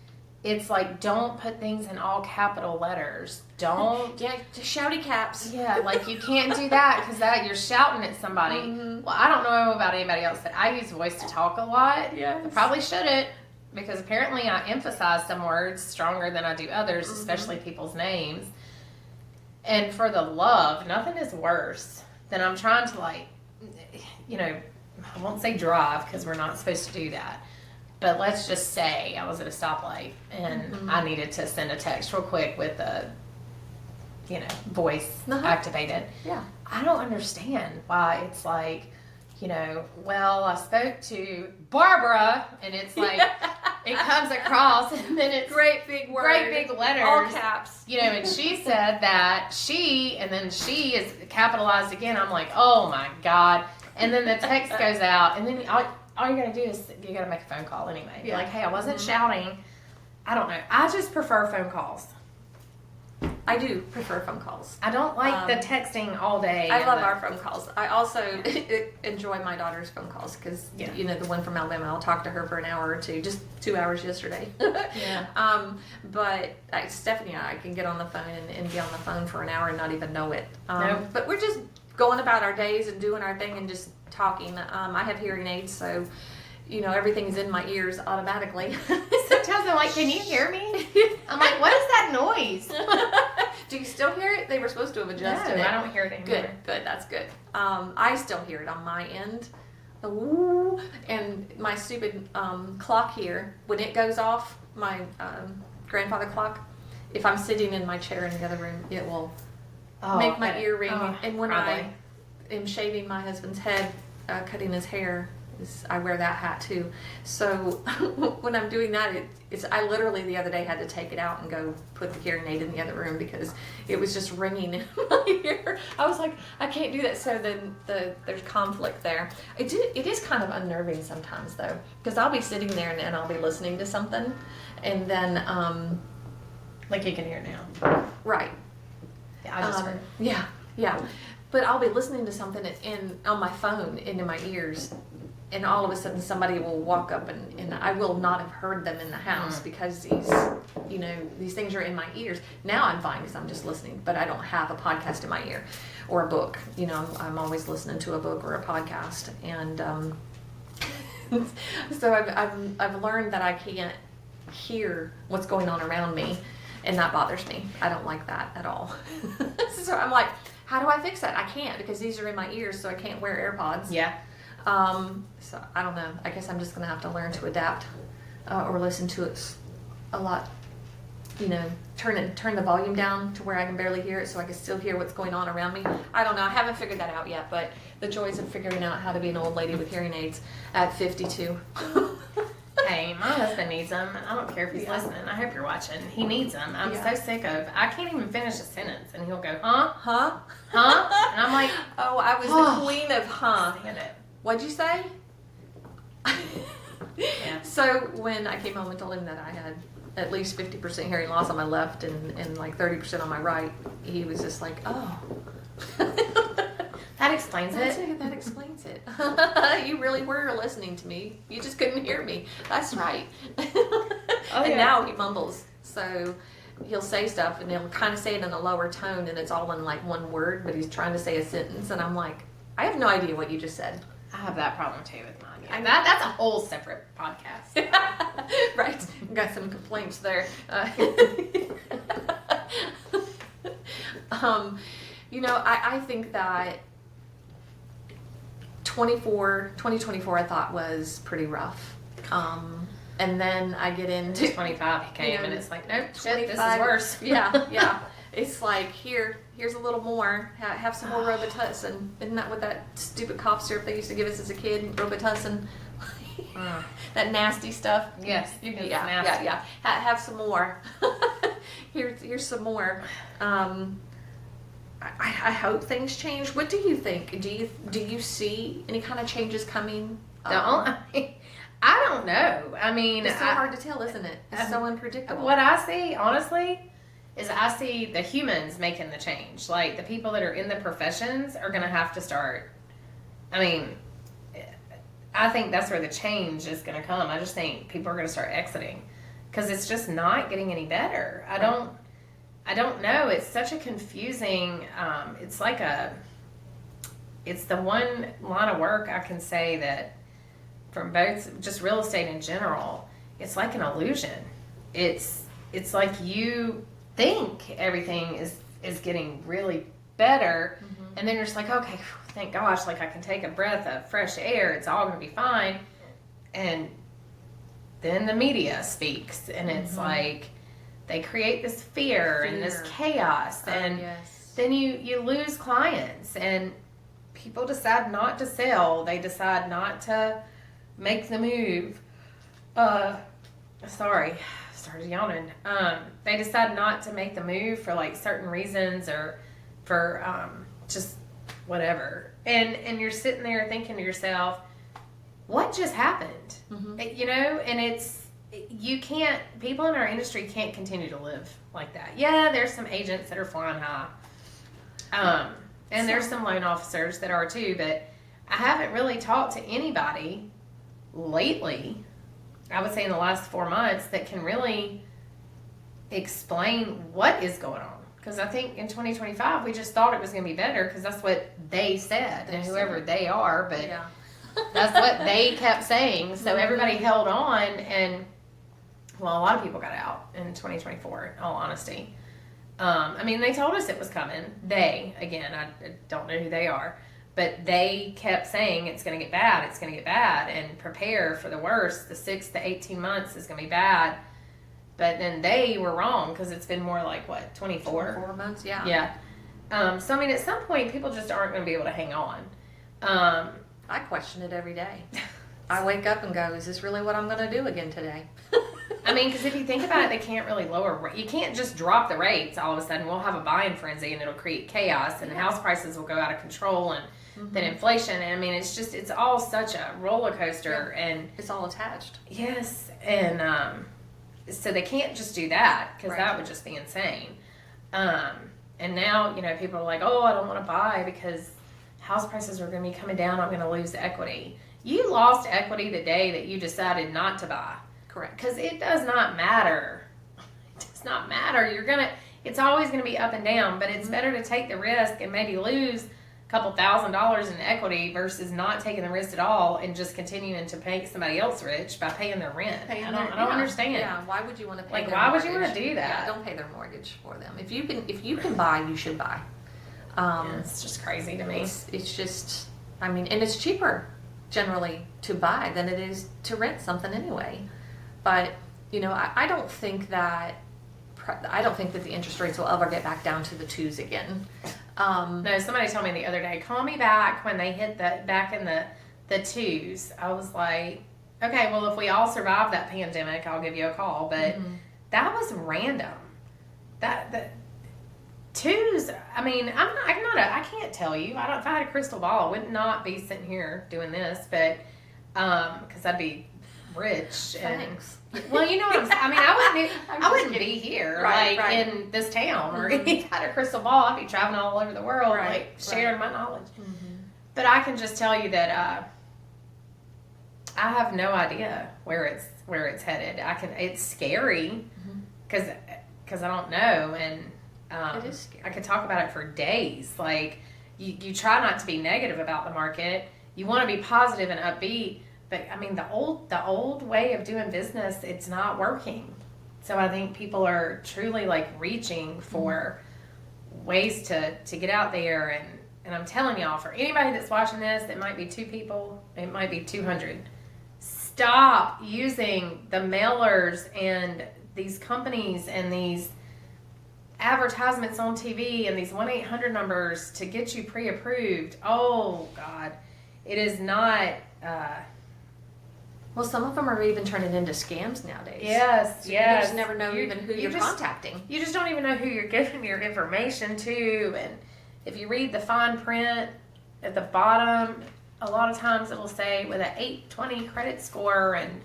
it's don't put things in all capital letters. Don't. Yeah, shouty caps. Yeah, you can't do that because you're shouting at somebody. Mm-hmm. Well, I don't know about anybody else, but I use voice to talk a lot. Yes. I probably shouldn't, because apparently I emphasize some words stronger than I do others, especially people's names. And for the love, nothing is worse than I'm trying to I won't say drive because we're not supposed to do that. But let's just say I was at a stoplight and I needed to send a text real quick with the, voice activated. Yeah. I don't understand why it's well, I spoke to Barbara, and it's it comes across, and then it's great big words, great big letters, all caps. And she said that and then she is capitalized again. I'm like, oh my God. And then the text goes out, and then all you gotta do is you gotta make a phone call anyway. Yeah. Hey, I wasn't shouting. I don't know. I just prefer phone calls. I do prefer phone calls. I don't like the texting all day. I and love the- our phone calls. I also enjoy my daughter's phone calls because, Yeah. you know, the one from Alabama, I'll talk to her for an hour or two, just 2 hours yesterday. Yeah. But Stephanie and I can get on the phone and be on the phone for an hour and not even know it. Nope. But we're just going about our days and doing our thing and just talking. I have hearing aids, so, you know, everything's in my ears automatically. Sometimes I'm like, can you hear me? I'm like, what is that noise? Do you still hear it? They were supposed to have adjusted No, it. I don't hear it anymore. Good, that's good. I still hear it on my end. The woo, and my stupid clock here, when it goes off, my grandfather clock, if I'm sitting in my chair in the other room, it will make my ear ring. And when I am shaving my husband's head, cutting his hair, I wear that hat too. So when I'm doing that, I literally the other day had to take it out and go put the hearing aid in the other room because it was just ringing in my ear. I was like, I can't do that. So then there's conflict there. It is kind of unnerving sometimes though, because I'll be sitting there and I'll be listening to something, and then Like you can hear now. right. Yeah, I just heard. Yeah. But I'll be listening to something on my phone into my ears, and all of a sudden somebody will walk up and I will not have heard them in the house because these things are in my ears. Now I'm fine because I'm just listening, but I don't have a podcast in my ear or a book. You know, I'm always listening to a book or a podcast, and so I've learned that I can't hear what's going on around me, and that bothers me. I don't like that at all. So I'm like, how do I fix that? I can't, because these are in my ears, so I can't wear AirPods. Yeah. So I don't know. I guess I'm just gonna have to learn to adapt, or listen to it a lot. You know, turn the volume down to where I can barely hear it, so I can still hear what's going on around me. I don't know. I haven't figured that out yet, but the joys of figuring out how to be an old lady with hearing aids at 52. Hey, my husband needs them. I don't care if he's listening. I hope you're watching. He needs them. I'm so sick of. I can't even finish a sentence, and he'll go, huh, and I'm like, Oh, I was the queen of huh. stand it. What'd you say? Yeah. So when I came home and told him that I had at least 50% hearing loss on my left and like 30% on my right, he was just like, oh. That explains That's it. it. That explains it. You really were listening to me. You just couldn't hear me. That's right. And now he mumbles. So he'll say stuff and he'll kind of say it in a lower tone and it's all in like one word, but he's trying to say a sentence. And I'm like, I have no idea what you just said. I have that problem too with mine. Yeah. That's a whole separate podcast. Right. Got some complaints there. You know, I think that 2024 I thought was pretty rough. And then I get into 25 he came, you know, and it's like, nope, shit, this is 25. worse. Yeah. It's like, here's a little more. Have some more Robitussin. Isn't that what that stupid cough syrup they used to give us as a kid? Robitussin. That nasty stuff. Yes, it's nasty. Yeah. Have some more. Here's some more. I hope things change. What do you think? Do you see any kind of changes coming? I don't know. I mean, It's so hard to tell, isn't it? It's so unpredictable. What I see, honestly, is I see the humans making the change. Like, the people that are in the professions are going to have to start. I mean, I think that's where the change is going to come. I just think people are going to start exiting because it's just not getting any better. I don't know. It's such a confusing, it's the one line of work I can say that from both just real estate in general, it's like an illusion. It's like you think everything is getting really better, and then you're just like, okay, thank gosh, like I can take a breath of fresh air, it's all gonna be fine. And then the media speaks, and it's like they create this fear and this chaos, and then you lose clients, and people decide not to sell. They decide not to make the move. Sorry, started yawning. They decide not to make the move for like certain reasons or for just whatever. And you're sitting there thinking to yourself, what just happened? You know, and you can't, people in our industry can't continue to live like that. Yeah, there's some agents that are flying high. And there's some loan officers that are too, but I haven't really talked to anybody lately, I would say in the last 4 months, that can really explain what is going on. Because I think in 2025, we just thought it was going to be better because that's what they said, and whoever they are, but Yeah. that's what they kept saying. So everybody held on, and well, a lot of people got out in 2024, in all honesty. I mean, they told us it was coming. They, again, I don't know who they are, but they kept saying it's going to get bad, it's going to get bad, and prepare for the worst. The 6 to 18 months is going to be bad. But then they were wrong because it's been more like, what, 24? 4 months, yeah. Yeah. So, I mean, at some point, people just aren't going to be able to hang on. I question it every day. I wake up and go, is this really what I'm going to do again today? I mean, because if you think about it, they can't really lower. You can't just drop the rates all of a sudden. We'll have a buying frenzy and it'll create chaos, and house prices will go out of control, and then inflation. And I mean, it's all such a roller coaster, and It's all attached. yes, and so they can't just do that because Right. that would just be insane. And now, you know, people are like, oh, I don't want to buy because house prices are going to be coming down. I'm going to lose equity. You lost equity the day that you decided not to buy. Correct. Because it does not matter. It does not matter. It's always going to be up and down, but it's better to take the risk and maybe lose a couple $1,000s in equity versus not taking the risk at all and just continuing to make somebody else rich by paying their rent. I don't understand. Yeah, why would you want to pay Like, their why mortgage? would you want to do that? Yeah, don't pay their mortgage for them. If you can buy, you should buy. It's just crazy to me. It's just, I mean, and it's cheaper generally to buy than it is to rent something anyway. But, you know, I don't think that the interest rates will ever get back down to the 2s again. No, somebody told me the other day, call me back when they hit back in the 2s. I was like, okay, well, if we all survive that pandemic, I'll give you a call. But that was random. The 2s, I mean, I can't tell you. If I had a crystal ball, I would not be sitting here doing this, but, because I'd be rich. Thanks. Well, you know what I'm saying. I mean, I wouldn't be here, Right. in this town, or if I had a crystal ball, I'd be traveling all over the world, Right. sharing my knowledge. But I can just tell you that I have no idea where it's headed. It's scary because I don't know, and It is scary. I could talk about it for days. Like you try not to be negative about the market. You want to be positive and upbeat. But I mean, the old way of doing business, it's not working. So I think people are truly like reaching for ways to get out there. And I'm telling y'all, for anybody that's watching this, it might be 2 people, it might be 200. Stop using the mailers and these companies and these advertisements on TV and these 1-800 numbers to get you pre-approved. Oh God, it is not. Well, some of them are even turning into scams nowadays. Yes, So yes. You just never know even who you're contacting. You just don't even know who you're giving your information to. And if you read the fine print at the bottom, a lot of times it'll say with an 820 credit score and,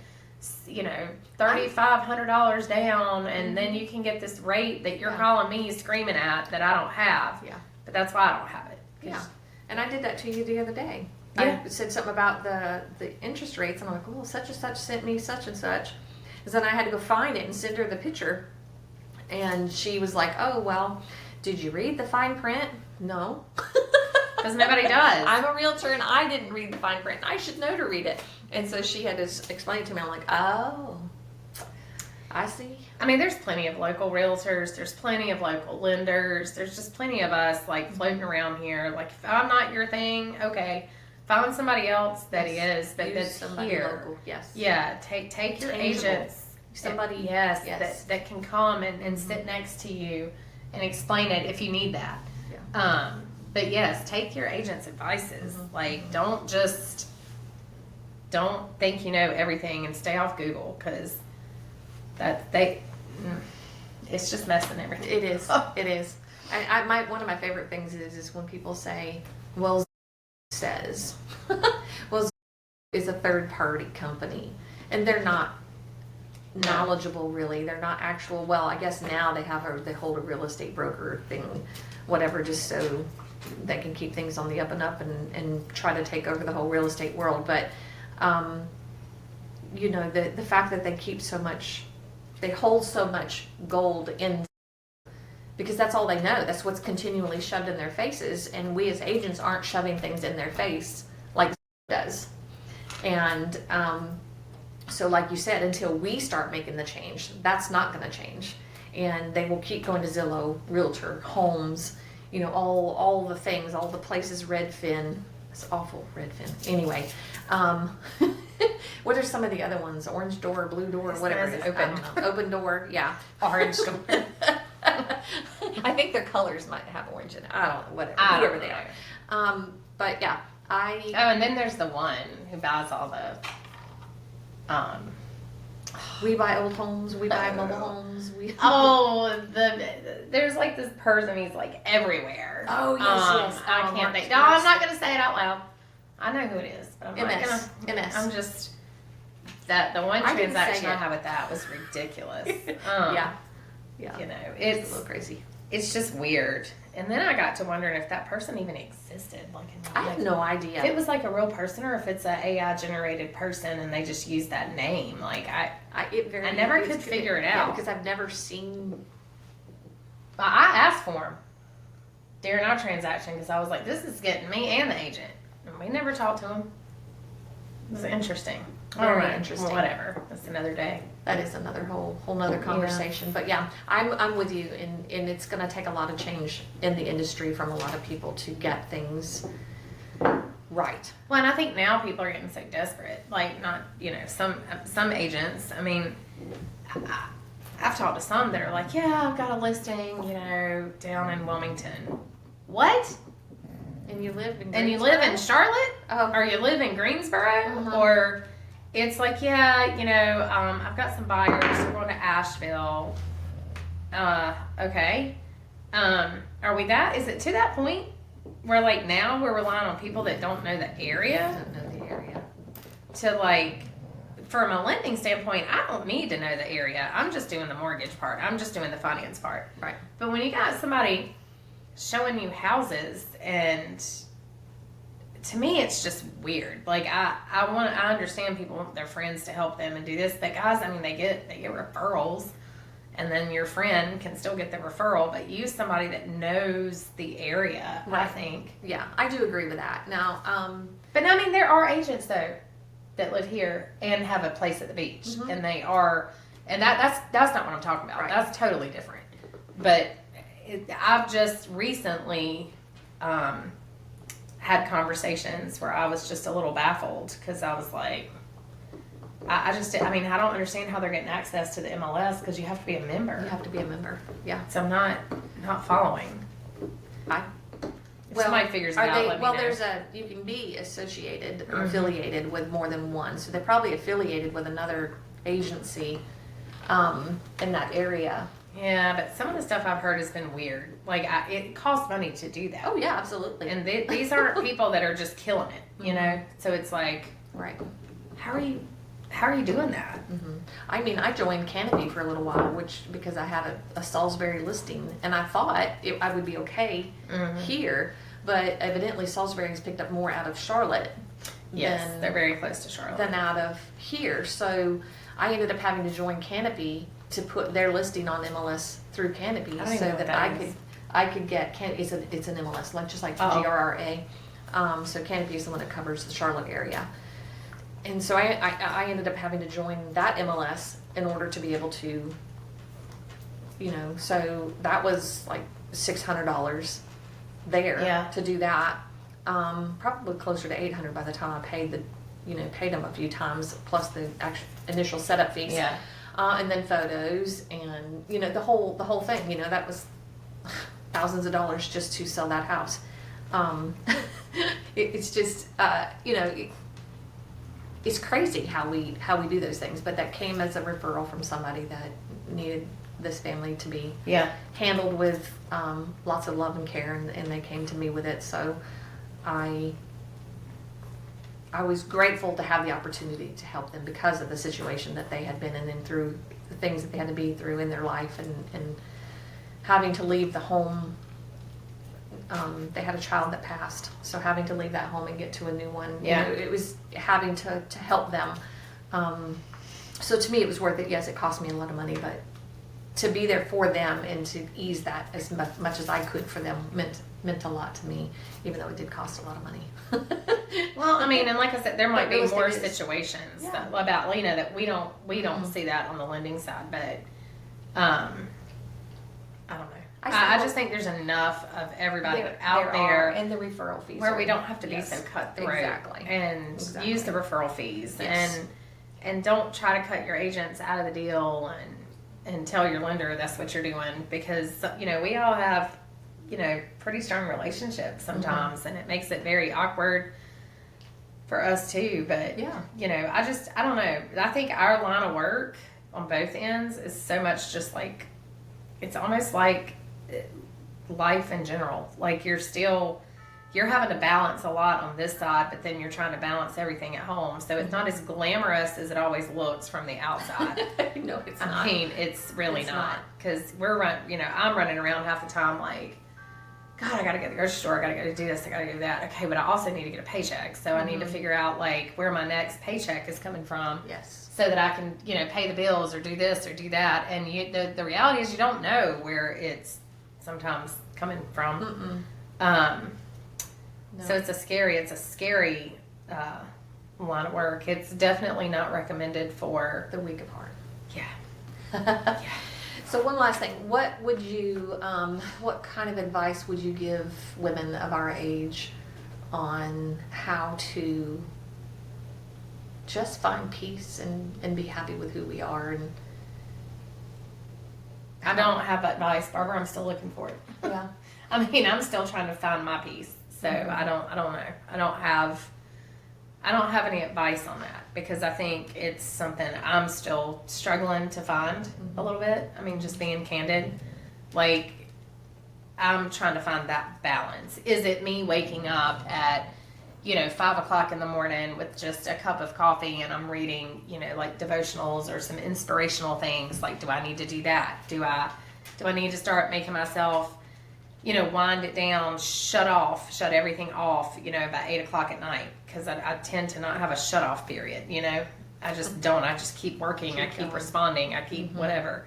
you know, $3,500 down, and then you can get this rate that you're calling me screaming at that I don't have. Yeah. But that's why I don't have it. Yeah. And I did that to you the other day. Yeah. I said something about the interest rates, and I'm like, oh, such and such sent me such and such. And then I had to go find it and send her the picture. And she was like, oh, well, did you read the fine print? No. Because nobody does. I'm a realtor, and I didn't read the fine print. I should know to read it. And so she had to explain it to me. I'm like, oh, I see. I mean, there's plenty of local realtors. There's plenty of local lenders. There's just plenty of us like floating around here. Like, if I'm not your thing, okay, find somebody else that is, but Use that's somebody here. local. Yes. Yeah, take your Tangible. agents. Somebody. Yes. That can come and sit next to you and explain it if you need that. Yeah. But yes, take your agent's advices. Like, don't think you know everything and stay off Google, because it's just messing everything. It is. It is. One of my favorite things is when people say, well, says, well, is a third party company, and they're not. knowledgeable, really. They're not actual, well, I guess now they hold a real estate broker thing, whatever, just so they can keep things on the up and up and try to take over the whole real estate world. But, you know, the fact that they hold so much gold in, because that's all they know. That's what's continually shoved in their faces. And we as agents aren't shoving things in their face like does. And, so like you said, until we start making the change, that's not going to change. And they will keep going to Zillow, Realtor, Homes, you know, all the things, all the places, Redfin. It's awful, Redfin. Anyway, what are some of the other ones? Orange Door, Blue Door, whatever it is. Open. Open Door, yeah. Orange Door. I think their colors might have orange in it. I don't know, whatever. Whoever they are. But yeah, and then there's the one who buys all the we buy old homes, we buy mobile homes. There's like this person, he's like everywhere. Oh, yes. I can't think. No, I'm not going to say it out loud. I know who it is, but I'm not going to. MS. I'm just, the one transaction I had with that was ridiculous. Yeah. You know, It's a little crazy. It's just weird. And then I got to wondering if that person even existed. Like, I have no idea. If it was like a real person or if it's an AI generated person and they just use that name. Like I never could figure it out because I've never seen. I asked for him during our transaction because I was like, "This is getting me and the agent." And we never talked to him. It was interesting. Very interesting. Well, whatever. That's another day. That is another whole nother conversation. Yeah. But yeah, I'm with you, and it's going to take a lot of change in the industry from a lot of people to get things right. Well, and I think now people are getting so desperate. Like, not, you know, some agents. I mean, I've talked to some that are like, yeah, I've got a listing, you know, down in Wilmington. What? And you live in Charlotte? Oh. Or you live in Greensboro? Or it's like, yeah, you know, I've got some buyers. We're going to Asheville. Okay. Are we is it to that point where like now we're relying on people that don't know the area? Don't know the area. To like, from a lending standpoint, I don't need to know the area. I'm just doing the mortgage part. I'm just doing the finance part. Right. But when you got somebody showing you houses, and to me it's just weird. Like I understand people want their friends to help them and do this, but guys, I mean, they get referrals, and then your friend can still get the referral, but use somebody that knows the area. Right. I think. Yeah, I do agree with that. Now, but I mean, there are agents though that live here and have a place at the beach, and they are, and that's not what I'm talking about. Right. That's totally different. But I've just recently had conversations where I was just a little baffled because I was like, I don't understand how they're getting access to the MLS because you have to be a member. You have to be a member. Yeah. So I'm not following. If somebody figures it out, let me know. You can be associated or affiliated with more than one. So they're probably affiliated with another agency in that area. Yeah, but some of the stuff I've heard has been weird. Like, it costs money to do that. Oh, yeah, absolutely. And these aren't people that are just killing it, you know? So it's like, right. How are you doing that? I mean, I joined Canopy for a little while, because I had a Salisbury listing, and I thought I would be okay here, but evidently Salisbury's picked up more out of Charlotte. Yes, they're very close to Charlotte. Than out of here. So I ended up having to join Canopy to put their listing on MLS through Canopy, so that I could get it's an MLS, like just like GRRA. So Canopy is the one that covers the Charlotte area. And so I ended up having to join that MLS in order to be able to, you know, so that was like $600 there to do that. Probably closer to $800 by the time I paid them a few times, plus the actual initial setup fees. Yeah. And then photos and, you know, the whole thing, you know, that was thousands of dollars just to sell that house. It's just, you know, it's crazy how we do those things, but that came as a referral from somebody that needed this family to be handled with lots of love and care, and they came to me with it. So I I was grateful to have the opportunity to help them because of the situation that they had been in and through the things that they had to be through in their life, and having to leave the home. They had a child that passed, so having to leave that home and get to a new one, Yeah. it was having to help them. So to me, it was worth it. Yes, it cost me a lot of money, but to be there for them and to ease that as much as I could for them meant a lot to me, even though it did cost a lot of money. Well, I mean, and like I said, there might But be real more estate is- situations Yeah. about Lena that we don't see that on the lending side, but I don't know. I just think there's enough of everybody out there and the referral fees where are- we don't have to be yes, so cutthroat, exactly. and Exactly. use the referral fees, Yes. and don't try to cut your agents out of the deal and tell your lender that's what you're doing, because we all have pretty strong relationships sometimes, and it makes it very awkward for us too. But Yeah. I don't know. I think our line of work on both ends is so much just like, it's almost like life in general. Like you're having to balance a lot on this side, but then you're trying to balance everything at home. So it's not as glamorous as it always looks from the outside. No, it's I not. mean, it's really It's not, not. because I'm running around half the time like, God, I gotta go to the grocery store, I gotta go do this, I gotta do that. Okay, but I also need to get a paycheck, so I need to figure out like where my next paycheck is coming from, Yes. so that I can pay the bills or do this or do that. And the reality is you don't know where it's sometimes coming from. No. So it's a scary line of work. It's definitely not recommended for The week of heart. yeah. So one last thing, what kind of advice would you give women of our age on how to just find peace and be happy with who we are? And I don't have advice, Barbara. I'm still looking for it. yeah, I mean, I'm still trying to find my peace. So I don't know. I don't have any advice on that, because I think it's something I'm still struggling to find a little bit. I mean, just being candid, like I'm trying to find that balance. Is it me waking up at 5:00 in the morning with just a cup of coffee and I'm reading like devotionals or some inspirational things? Like, do I need to do that? Do I need to start making myself wind it down, shut everything off, about 8:00 at night, because I tend to not have a shut off period. I just don't. I just keep working. I keep going. responding. I keep whatever.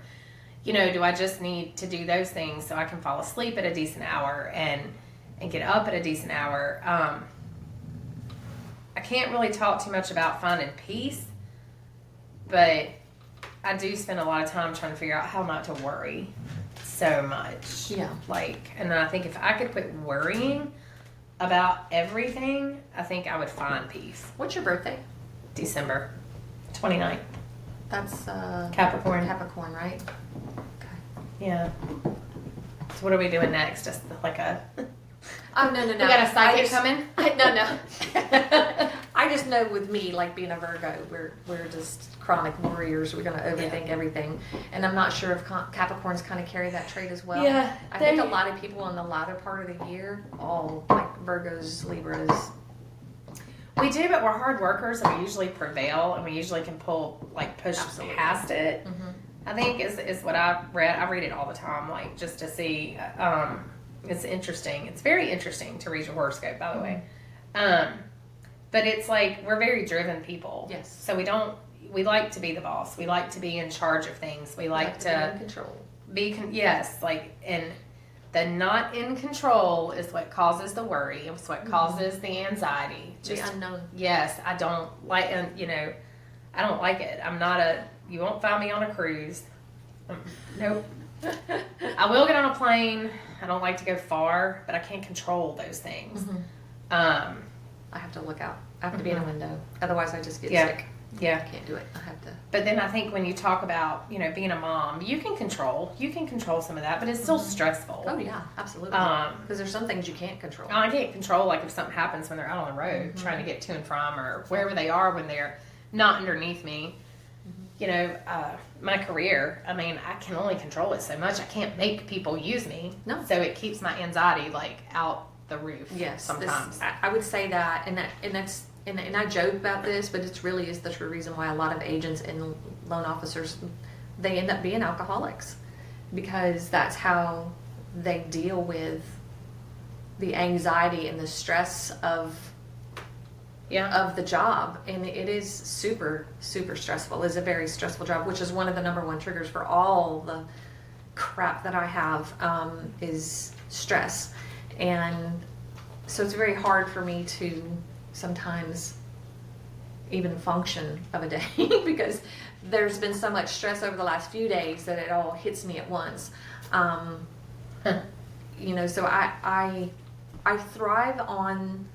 Do I just need to do those things so I can fall asleep at a decent hour and get up at a decent hour? I can't really talk too much about finding peace, but I do spend a lot of time trying to figure out how not to worry so much. Yeah. And I think if I could quit worrying about everything, I think I would find peace. What's your birthday? December 29th. That's Capricorn. Capricorn, right? Okay. Yeah. So what are we doing next? Just like a... Oh no. We got a psychic coming? No. I just know with me, like being a Virgo, we're just chronic warriors. We're going to overthink everything, and I'm not sure if Capricorns kind of carry that trait as well. Yeah, I think a lot of people in the latter part of the year, all like Virgos, Libras. We do, but we're hard workers, and we usually prevail, and we usually can push Absolutely. past it. I think is what I read. I read it all the time, like just to see. It's interesting. It's very interesting to read your horoscope, by the way. But it's like we're very driven people. Yes. So we like to be the boss. We like to be in charge of things. We like be in control. Yes, and the not in control is what causes the worry. It's what causes the anxiety. The unknown. Yes, I don't like, I don't like it. You won't find me on a cruise. Nope. I will get on a plane. I don't like to go far, but I can't control those things. I have to look out. I have to be in a window. Otherwise, I just get sick. Yeah. I can't do it. I have to. But then I think when you talk about, being a mom, you can control some of that, but it's still stressful. Oh yeah, absolutely. Because there's some things you can't control. I can't control, like if something happens when they're out on the road trying to get to and from, or wherever they are when they're not underneath me. My career, I mean, I can only control it so much. I can't make people use me. No. So it keeps my anxiety out the roof. Yes, Sometimes. I would say that, and that's and I joke about this, but it really is the true reason why a lot of agents and loan officers, they end up being alcoholics, because that's how they deal with the anxiety and the stress of the job. And it is super, super stressful. It's a very stressful job, which is one of the number one triggers for all the crap that I have, is stress. And so it's very hard for me to sometimes even function of a day because there's been so much stress over the last few days that it all hits me at once. So I thrive on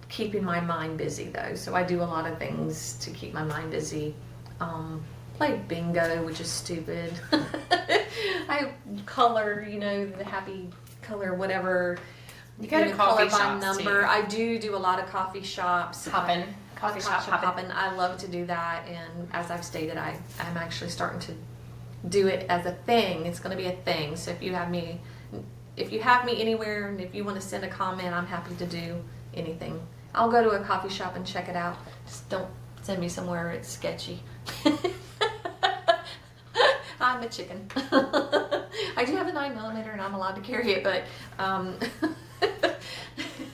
keeping my mind busy, though. So I do a lot of things to keep my mind busy. Play bingo, which is stupid. I color, the happy color, whatever. You go to coffee shops number. too. I do a lot of coffee shops. Coffee shop hopping. I love to do that, and as I've stated, I'm actually starting to do it as a thing. It's going to be a thing. So if you have me anywhere, and if you want to send a comment, I'm happy to do anything. I'll go to a coffee shop and check it out. Just don't send me somewhere it's sketchy. I'm a chicken. I do have a 9mm, and I'm allowed to carry it, but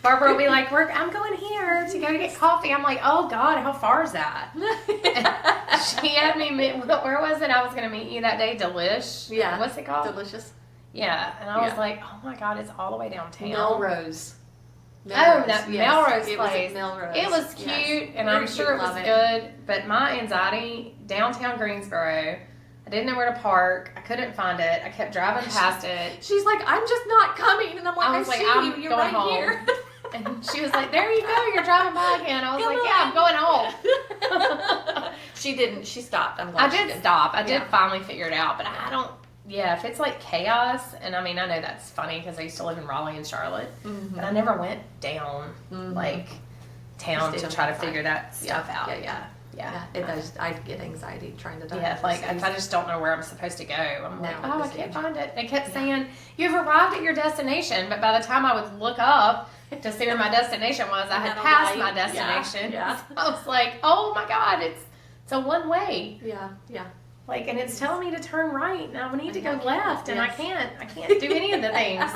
Barbara will be like, I'm going here to go get coffee. I'm like, oh God, how far is that? She had me, where was it? I was going to meet you that day. Delish. Yeah. What's it called? Delicious. Yeah. And I was like, oh my God, it's all the way downtown. Melrose. That yes. Melrose It place. was at Melrose. It was cute, yes. and Very I'm sure cute, it was love good, but my anxiety, downtown Greensboro, I didn't know where to park. I couldn't find it. I kept driving past it. She's like, I'm just not coming. And I'm like, I was like, see I'm you. You're going right home. here. And she was like, there you go. You're driving by again. I was Come like, on. yeah, I'm going home. She didn't. She stopped. I'm glad I she did stop. I did Yeah. finally figure it out, but I don't. Yeah, if it's like chaos, and I mean, I know that's funny because I used to live in Raleigh and Charlotte, but I never went down like town Stayed to on try to the side. figure that stuff out. Yeah, it does. I get anxiety trying to dive. Yeah, like if I just don't know where I'm supposed to go, I'm like, Now, oh, I this can't age. find it. They kept saying, you've arrived at your destination, but by the time I would look up to see where my destination was, I had Not a passed light. my destination. Yeah. So I was like, oh my God, it's a one way. Yeah. Like, and it's telling me to turn right. Now I need to go know. left, and Yes. I can't do any of the things.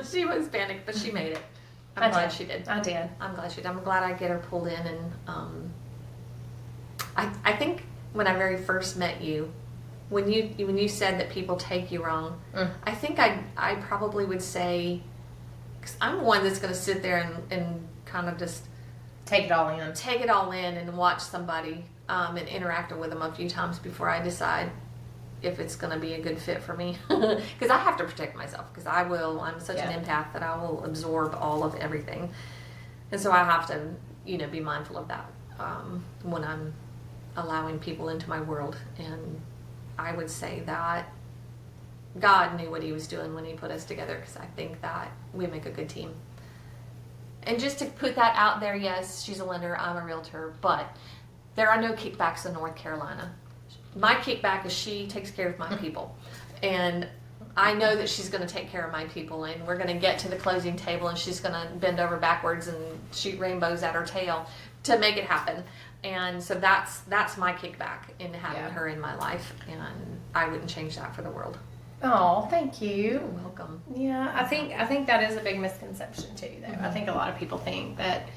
She was panicked, but she made it. I I'm glad did. she did. I did. I'm glad she did. I'm glad I get her pulled in, and I think when I very first met you, when you said that people take you wrong, I think I probably would say, because I'm one that's going to sit there and kind of just Take it all in. take it all in and watch somebody and interact with them a few times before I decide if it's going to be a good fit for me. Because I have to protect myself, because I'm such an empath that I will absorb all of everything. And so I have to, be mindful of that when I'm allowing people into my world. And I would say that God knew what he was doing when he put us together, because I think that we make a good team. And just to put that out there, yes, she's a lender, I'm a realtor, but there are no kickbacks in North Carolina. My kickback is she takes care of my people. And I know that she's going to take care of my people, and we're going to get to the closing table, and she's going to bend over backwards and shoot rainbows at her tail to make it happen. And so that's my kickback in having her in my life, and I wouldn't change that for the world. Oh, thank you. You're welcome. Yeah, I think that is a big misconception too, though. I think a lot of people think that,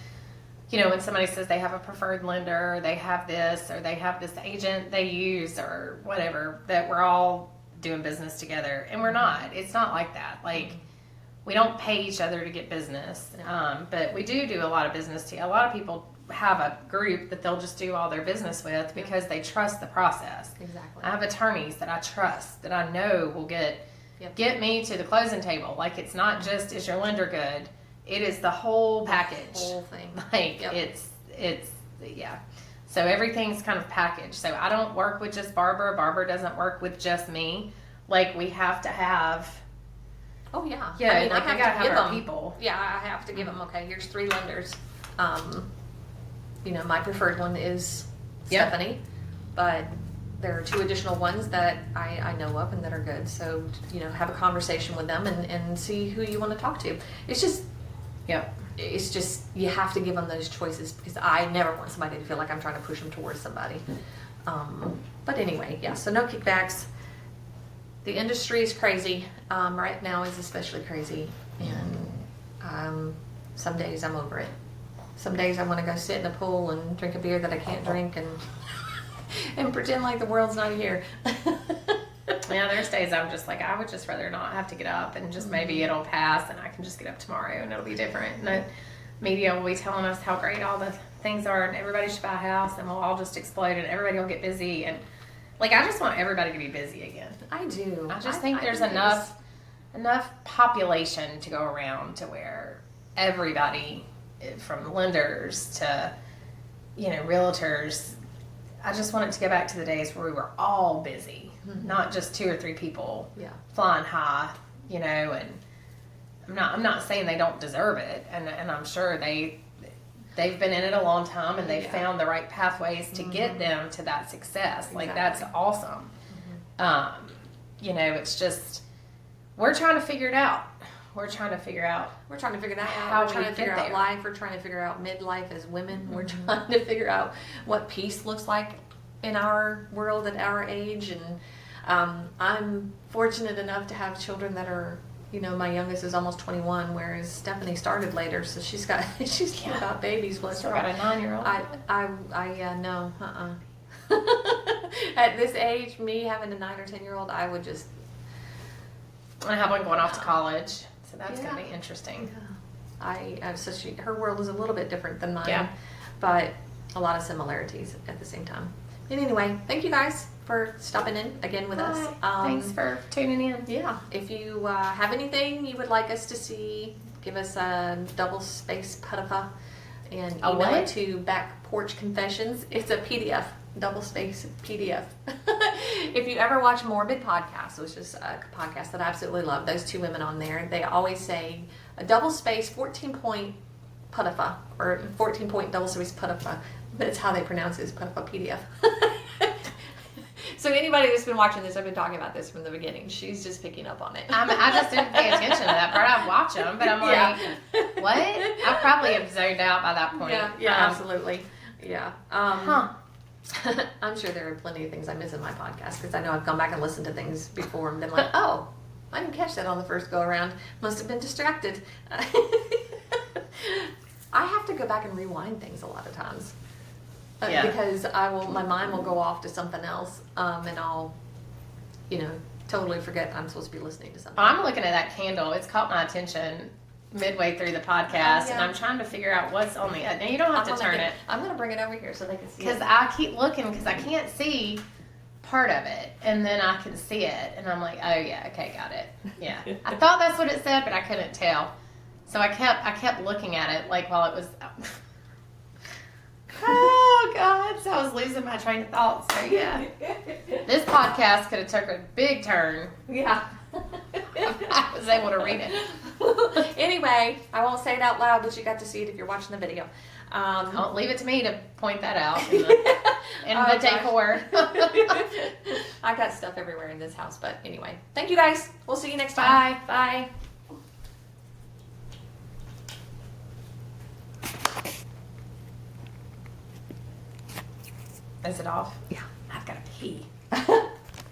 when somebody says they have a preferred lender, or they have this, or they have this agent they use, or whatever, that we're all doing business together, and we're not. It's not like that. Like, we don't pay each other to get business, but we do a lot of business together. A lot of people have a group that they'll just do all their business with because they trust the process. Exactly. I have attorneys that I trust, that I know will get me to the closing table. Like, it's not just, is your lender good? It is the whole package. The whole thing. Like, it's yeah. So everything's kind of packaged. So I don't work with just Barbara. Barbara doesn't work with just me. Like, we have to have. Oh yeah. Yeah, I mean, like, I have we gotta to have give our them people. Yeah, I have to give them. Okay, here's 3 lenders. My preferred one is Stephanie, but there are 2 additional ones that I know of and that are good. So have a conversation with them and see who you want to talk to. It's just it's just, you have to give them those choices, because I never want somebody to feel like I'm trying to push them towards somebody. But anyway, yeah, so no kickbacks. The industry is crazy. Right now is especially crazy. And some days I'm over it. Some days I want to go sit in the pool and drink a beer that I can't drink and pretend like the world's not here. Yeah, there's days I'm just like, I would just rather not have to get up, and just maybe it'll pass and I can just get up tomorrow and it'll be different. And the media will be telling us how great all the things are, and everybody should buy a house, and we'll all just explode and everybody will get busy. And like, I just want everybody to be busy again. I do. I just think there's enough population to go around to where everybody, from lenders to, realtors, I just want it to go back to the days where we were all busy, not just 2 or 3 people flying high, and I'm not saying they don't deserve it, and I'm sure they've been in it a long time, and they've found the right pathways to get them to that success. Like, that's awesome. It's just, we're trying to figure it out. We're trying to figure that out. We're trying to figure out life. We're trying to figure out midlife as women. We're trying to figure out what peace looks like in our world at our age. And I'm fortunate enough to have children that are, my youngest is almost 21, whereas Stephanie started later, so she's got babies. Bless her. Got a 9-year-old. No. At this age, me having a 9 or 10-year-old, I would just. I have one going off to college, so that's going to be interesting. Yeah. Her world is a little bit different than mine, but a lot of similarities at the same time. And anyway, thank you guys for stopping in again with us. Thanks for tuning in. Yeah. If you have anything you would like us to see, give us a double space puttifa and email it to Back Porch Confessions. It's a PDF. Double space PDF. If you ever watch Morbid Podcast, which is a podcast that I absolutely love, those 2 women on there, they always say a double space 14-point puttifa, or 14-point double space puttifa, but it's how they pronounce it, is puttifa PDF. So anybody that's been watching this, I've been talking about this from the beginning. She's just picking up on it. I just didn't pay attention to that part. I watch them, but I'm like, what? I probably have zoned out by that point. Yeah, absolutely. Yeah. I'm sure there are plenty of things I miss in my podcast, because I know I've gone back and listened to things before and been like, oh, I didn't catch that on the first go around. Must have been distracted. I have to go back and rewind things a lot of times. Because my mind will go off to something else, and I'll, totally forget I'm supposed to be listening to something. I'm looking at that candle. It's caught my attention midway through the podcast, and I'm trying to figure out what's on the end. Now, you don't have to turn it. I'm going to bring it over here so they can see it. Because I keep looking, because I can't see part of it, and then I can see it, and I'm like, oh yeah, okay, got it. Yeah. I thought that's what it said, but I couldn't tell. So I kept looking at it, like, while it was... Oh, God. So I was losing my train of thought. So, yeah. This podcast could have took a big turn. Yeah. I was able to read it. Anyway, I won't say it out loud, but you got to see it if you're watching the video. Don't leave it to me to point that out in the decor. I got stuff everywhere in this house, but anyway. Thank you, guys. We'll see you next time. Bye. Bye. Is it off? Yeah. I've got to pee.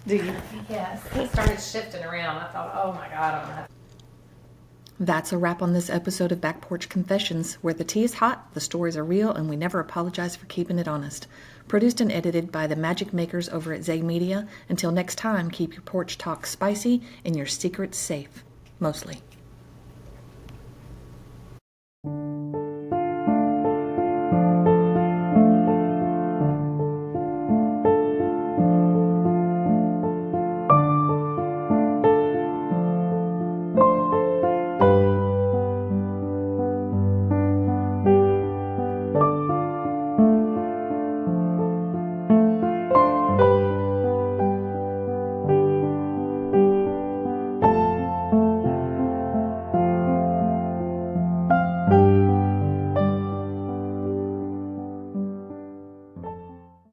Do you? Yes. It started shifting around. I thought, oh my God, I'm going to have to. That's a wrap on this episode of Back Porch Confessions, where the tea is hot, the stories are real, and we never apologize for keeping it honest. Produced and edited by the magic makers over at Zay Media. Until next time, keep your porch talk spicy and your secrets safe. Mostly.